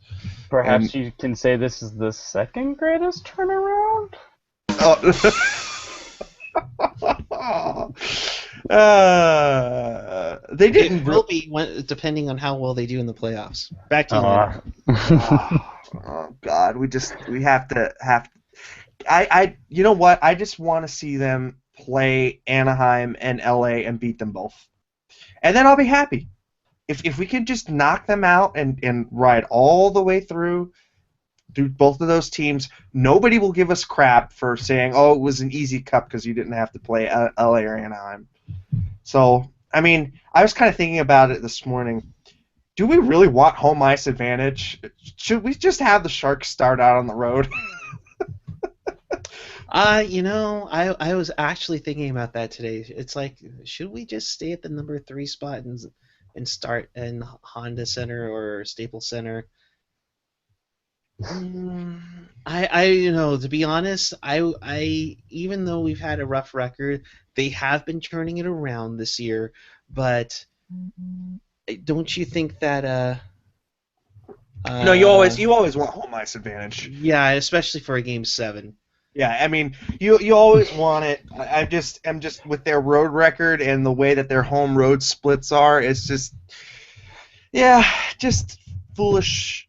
Perhaps you can say this is the second greatest turnaround? They didn't. It will be depending on how well they do in the playoffs. Back to you. Oh God, we have to. You know what? I just want to see them play Anaheim and LA and beat them both, and then I'll be happy. If we can just knock them out and ride all the way through both of those teams, nobody will give us crap for saying, oh, it was an easy cup because you didn't have to play LA or Anaheim. So, I mean, I was kind of thinking about it this morning. Do we really want home ice advantage? Should we just have the Sharks start out on the road? I was actually thinking about that today. It's like, should we just stay at the number 3 spot and start in Honda Center or Staples Center? To be honest, even though we've had a rough record, they have been turning it around this year. But don't you think that No, uh, you always want home ice advantage. yeah, especially for a game 7. Yeah, I mean, you always want it. I'm just with their road record and the way that their home road splits are. It's just yeah, just foolish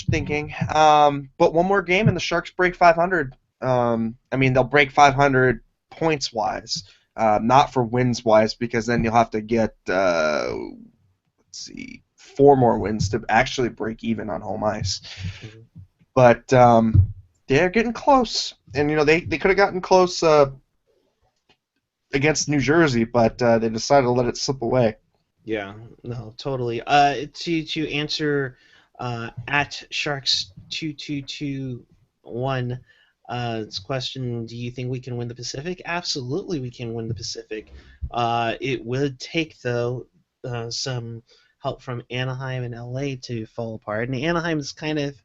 thinking. But one more game and the Sharks break 500. I mean, they'll break 500 points wise, not for wins wise, because then you'll have to get let's see, 4 more wins to actually break even on home ice. Mhm. But they're getting close, and they could have gotten close against New Jersey, but they decided to let it slip away. Yeah, no, totally. To answer at Sharks2221 question, do you think we can win the Pacific? Absolutely, we can win the Pacific. It would take though some help from Anaheim and LA to fall apart. And Anaheim's kind of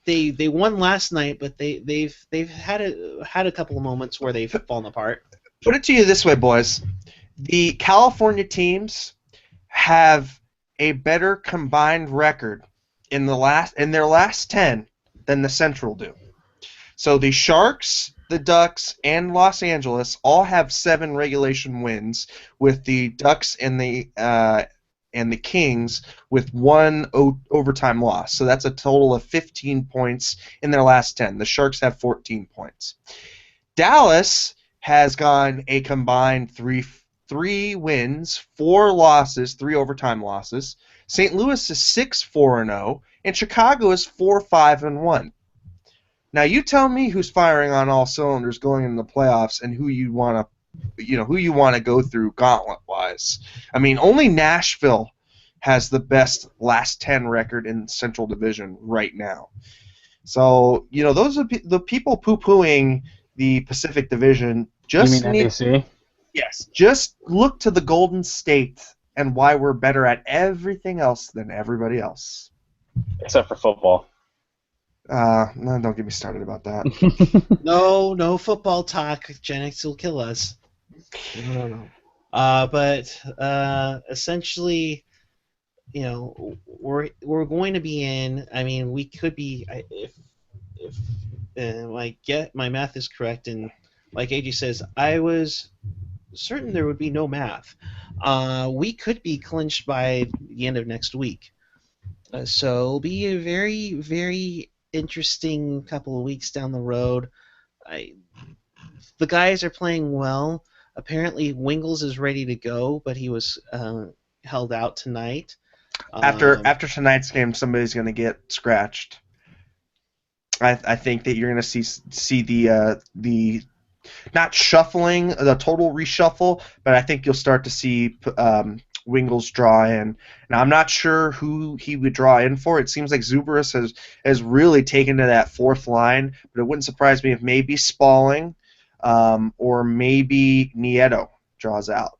they won last night, but they've had a couple of moments where they've fallen apart. Put it to you this way, boys: the California teams have a better combined record in their last 10 than the Central do. So the Sharks, the Ducks, and Los Angeles all have 7 regulation wins, with the Ducks and the Kings with 1 overtime loss. So that's a total of 15 points in their last 10. The Sharks have 14 points. Dallas has gone a combined three wins, 4 losses, 3 overtime losses. St. Louis is 6-4-0, and Chicago is 4-5-1. Now you tell me who's firing on all cylinders going into the playoffs and who you want to go through gauntlet wise. I mean, only Nashville has the best last 10 record in Central Division right now. So, those are the people poo-pooing the Pacific Division. You mean NBC? Yes, just look to the Golden State and why we're better at everything else than everybody else. Except for football. No, don't get me started about that. No football talk. Gen X will kill us. No. But essentially, we're going to be in. I mean, we could be if my math is correct, and like AJ says, I was certain there would be no math. We could be clinched by the end of next week. So it'll be a very, very interesting couple of weeks down the road. The guys are playing well. Apparently, Wingles is ready to go, but he was held out tonight. After tonight's game, somebody's going to get scratched. I think that you're going to see the not shuffling, the total reshuffle, but I think you'll start to see Wingles draw in. Now, I'm not sure who he would draw in for. It seems like Zubaris has really taken to that 4th line, but it wouldn't surprise me if maybe Spalling or maybe Nieto draws out.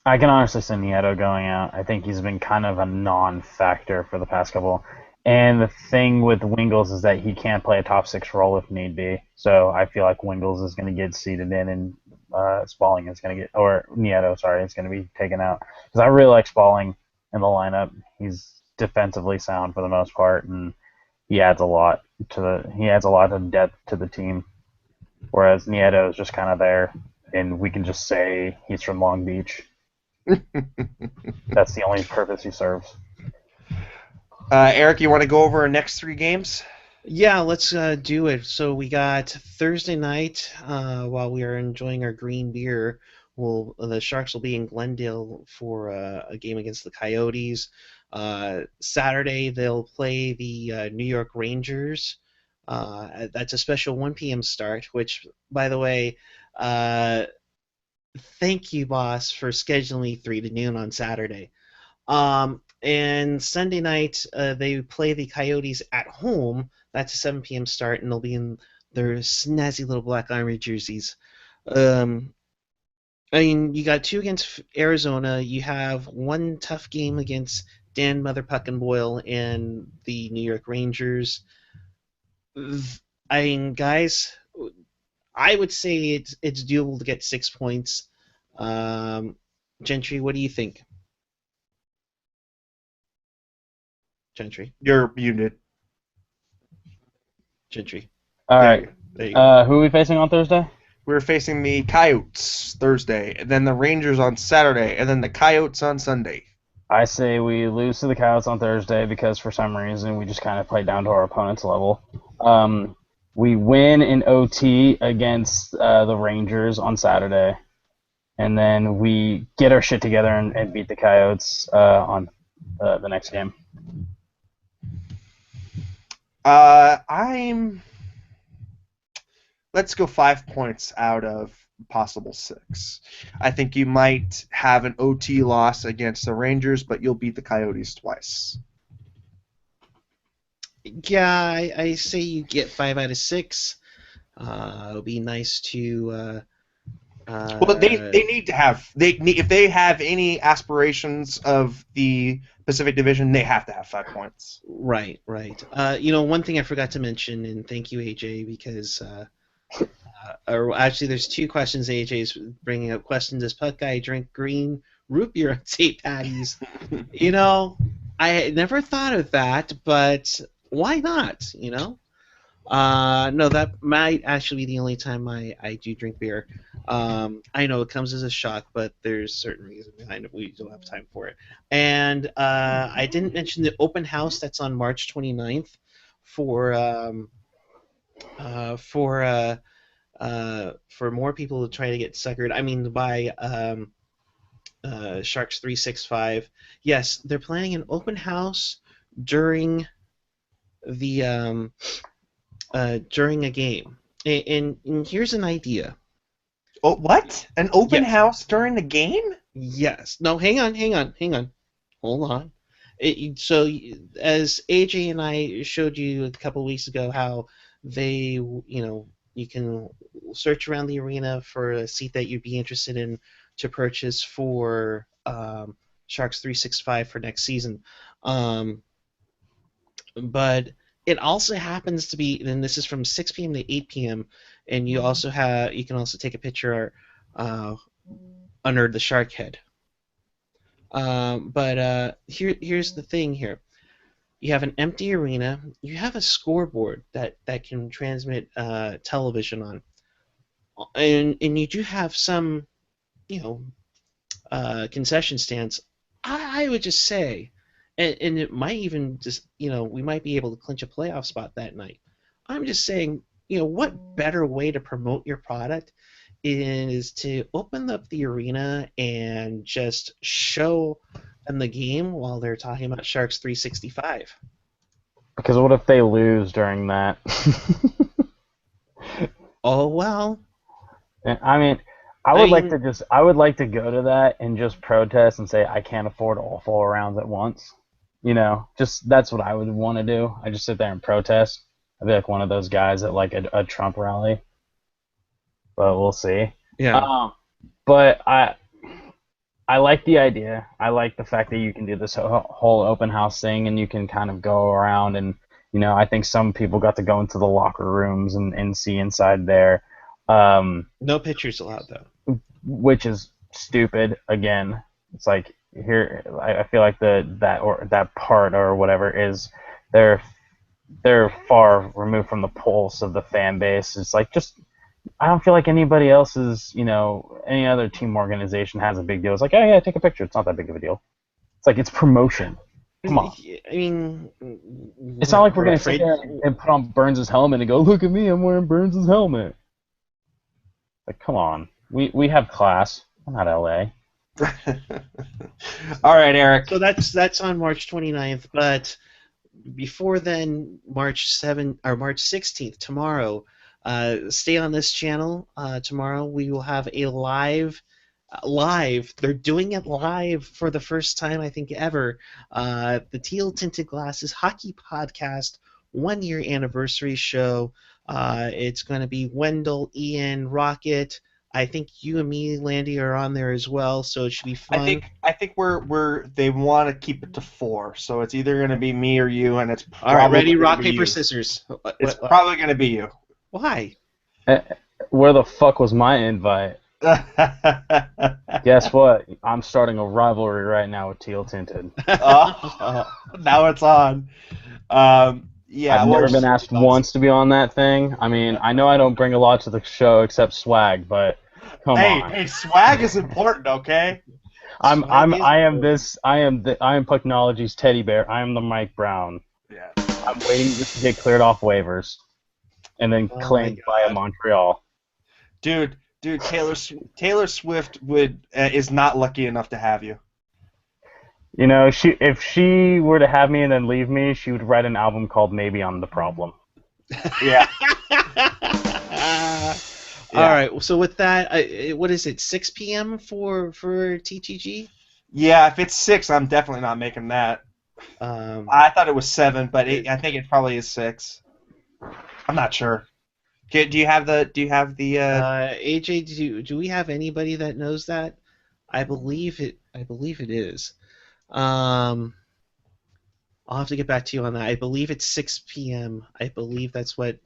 I can honestly see Nieto going out. I think he's been kind of a non-factor for the past couple. And the thing with Wingles is that he can't play a top 6 role if need be. So I feel like Wingles is going to get seated in, and Spalling is going to Nieto, sorry, is going to be taken out. Because I really like Spalling in the lineup. He's defensively sound for the most part, and he adds a lot of depth to the team. Whereas Nieto is just kind of there, and we can just say he's from Long Beach. That's the only purpose he serves. Eric, you want to go over our next 3 games? Yeah, let's do it. So we got Thursday night while we are enjoying our green beer. The Sharks will be in Glendale for a game against the Coyotes. Saturday they'll play the New York Rangers. That's a special 1 p.m. start, which, by the way, thank you, boss, for scheduling 3 to noon on Saturday. And Sunday night, they play the Coyotes at home. That's a 7 p.m. start, and they'll be in their snazzy little Black Army jerseys. Um, I mean, you got two against Arizona. You have one tough game against Dan Mother Puck and Boyle and the New York Rangers. I mean, guys, I would say it's doable to get 6 points. Gentry, what do you think? Gentry, You're muted. Gentry. All There right. you go. There you go. Who are we facing on Thursday? We're facing the Coyotes Thursday, and then the Rangers on Saturday, and then the Coyotes on Sunday. I say we lose to the Coyotes on Thursday because for some reason we just kind of play down to our opponent's level. We win in OT against the Rangers on Saturday, and then we get our shit together and beat the Coyotes on the next game. Let's go 5 points out of possible 6. I think you might have an OT loss against the Rangers, but you'll beat the Coyotes twice. Yeah, I say you get 5 out of 6. It'll be nice to. Well, they need to have if they have any aspirations of the Pacific Division, they have to have 5 points. Right. One thing I forgot to mention, and thank you, AJ, because or actually, there's 2 questions AJ's bringing up. Question: Does Puck Guy drink green root beer on St. Patty's? I had never thought of that, but why not? No, that might actually be the only time I do drink beer. I know it comes as a shock, but there's certain reason behind it. We don't have time for it. And I didn't mention the open house that's on March 29th for more people to try to get suckered. I mean, by Sharks 365. Yes, they're planning an open house during the during a game. And here's an idea. Oh, what? An open Yes. house during the game? Yes. No, hang on. Hold on. So, as AJ and I showed you a couple weeks ago, how they, you can search around the arena for a seat that you'd be interested in to purchase for Sharks 365 for next season. But it also happens to be, and this is from 6 p.m. to 8 p.m., and you can also take a picture under the shark head. But here's the thing here. You have an empty arena. You have a scoreboard that can transmit television on. And you do have some, concession stands. I would just say, and it might even just, we might be able to clinch a playoff spot that night. I'm just saying, what better way to promote your product is to open up the arena and just show them the game while they're talking about Sharks 365. Because what if they lose during that? Oh, well. I mean, I would like to go to that and just protest and say I can't afford all 4 rounds at once. Just that's what I would want to do. I just sit there and protest. I'd be like one of those guys at like a Trump rally. But we'll see. Yeah. But I like the idea. I like the fact that you can do this whole open house thing and you can kind of go around and, I think some people got to go into the locker rooms and see inside there. No pictures allowed, though. Which is stupid. Again, it's like here. I feel like that part or whatever is they're far removed from the pulse of the fan base. It's like I don't feel like anybody else's, any other team organization has a big deal. It's like, oh yeah, take a picture. It's not that big of a deal. It's like it's promotion. Come on. I mean, it's not like we're gonna sit there and put on Burns' helmet and go, look at me, I'm wearing Burns' helmet. Like, come on. We have class. I'm not LA. All right, Eric. So that's on March 29th, but before then, March 16th, tomorrow, stay on this channel. Tomorrow we will have a live. They're doing it live for the first time, I think, ever. The Teal Tinted Glasses Hockey Podcast 1-year anniversary show. It's going to be Wendell, Ian, Rocket. I think you and me, Landy, are on there as well, so it should be fun. I think they want to keep it to 4, so it's either going to be me or you, and it's All right, probably ready? gonna Rock, be paper, you. scissors. It's probably going to be you. Why? Where the fuck was my invite? Guess what? I'm starting a rivalry right now with Teal Tinted. Now it's on. Yeah, I've what never were been your asked thoughts? once to be on that thing. I mean, I know I don't bring a lot to the show except swag, but come on. Hey, swag is important, okay? I am important. Pucknology's teddy bear. I am the Mike Brown. Yeah. I'm waiting just to get cleared off waivers, and then Oh my claimed by God. Montreal. Dude, Taylor Swift is not lucky enough to have you. You know, if she were to have me and then leave me, she would write an album called Maybe I'm the Problem. Yeah. All right. So with that, what is it? 6 p.m. for TTG? Yeah, if it's 6, I'm definitely not making that. I thought it was 7, but I think it probably is 6. I'm not sure. Do you have the AJ, do we have anybody that knows that? I believe it is. I'll have to get back to you on that. I believe it's 6 p.m. I believe that's what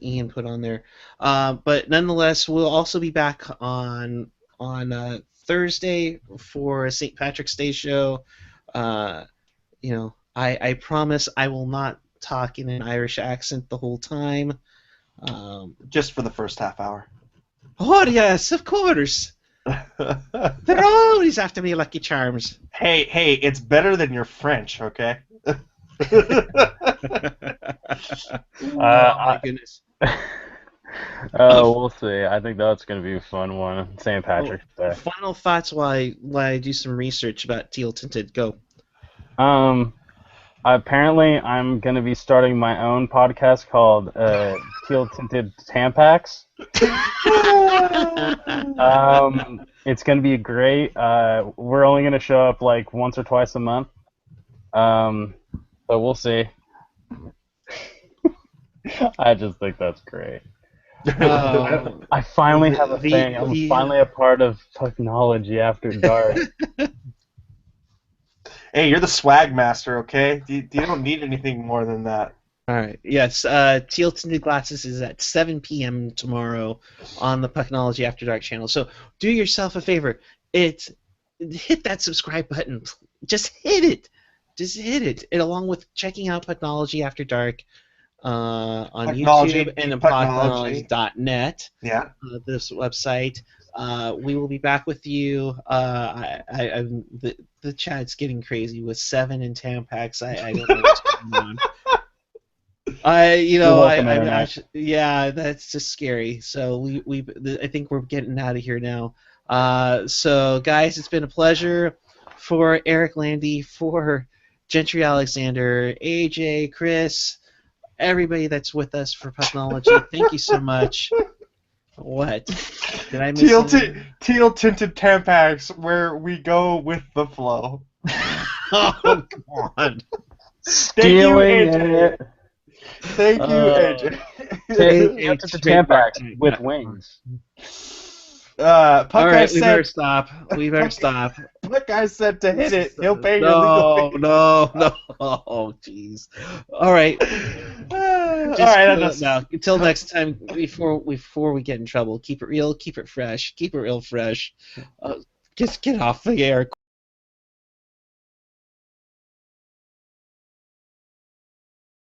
Ian put on there. But nonetheless, we'll also be back on Thursday for St. Patrick's Day show. I promise I will not talk in an Irish accent the whole time. just for the first half hour? Oh yes, of course. They're always after me, Lucky Charms. Hey, it's better than your French, okay? Oh my goodness. We'll see. I think that's going to be a fun one. St. Patrick's Day. Final thoughts while I do some research about Teal Tinted. Go. Apparently, I'm going to be starting my own podcast called Teal Tinted Tampax. It's going to be great. We're only going to show up like once or twice a month. But we'll see. I just think that's great. I finally have a thing. I'm finally a part of Pucknology After Dark. Hey, you're the swag master, okay? You don't need anything more than that. All right. Yes. Teal Tinted Glasses is at 7 p.m. tomorrow on the Pucknology After Dark channel. So do yourself a favor. Hit that subscribe button. Just hit it. And along with checking out Pucknology After Dark on YouTube and pucknology.net. Yeah. This website. We will be back with you. The chat's getting crazy with 7 and Tampax. I don't know what's going on. Yeah, that's just scary. So I think we're getting out of here now. So guys, it's been a pleasure. For Eric Landy, for Gentry Alexander, AJ, Chris, everybody that's with us for Pucknology, thank you so much. What? Did I miss something? Teal Tinted Tampax, where we go with the flow. Oh, come on. Stealing it. Thank you, AJ. Teal Tinted Tampax with wings. All right, we better stop. Puck guy said to hit it. He'll pay your legal fees. No. Oh, jeez. All right. All right. Now, until next time, before we get in trouble, keep it real, keep it fresh, keep it real fresh. Just get off the air.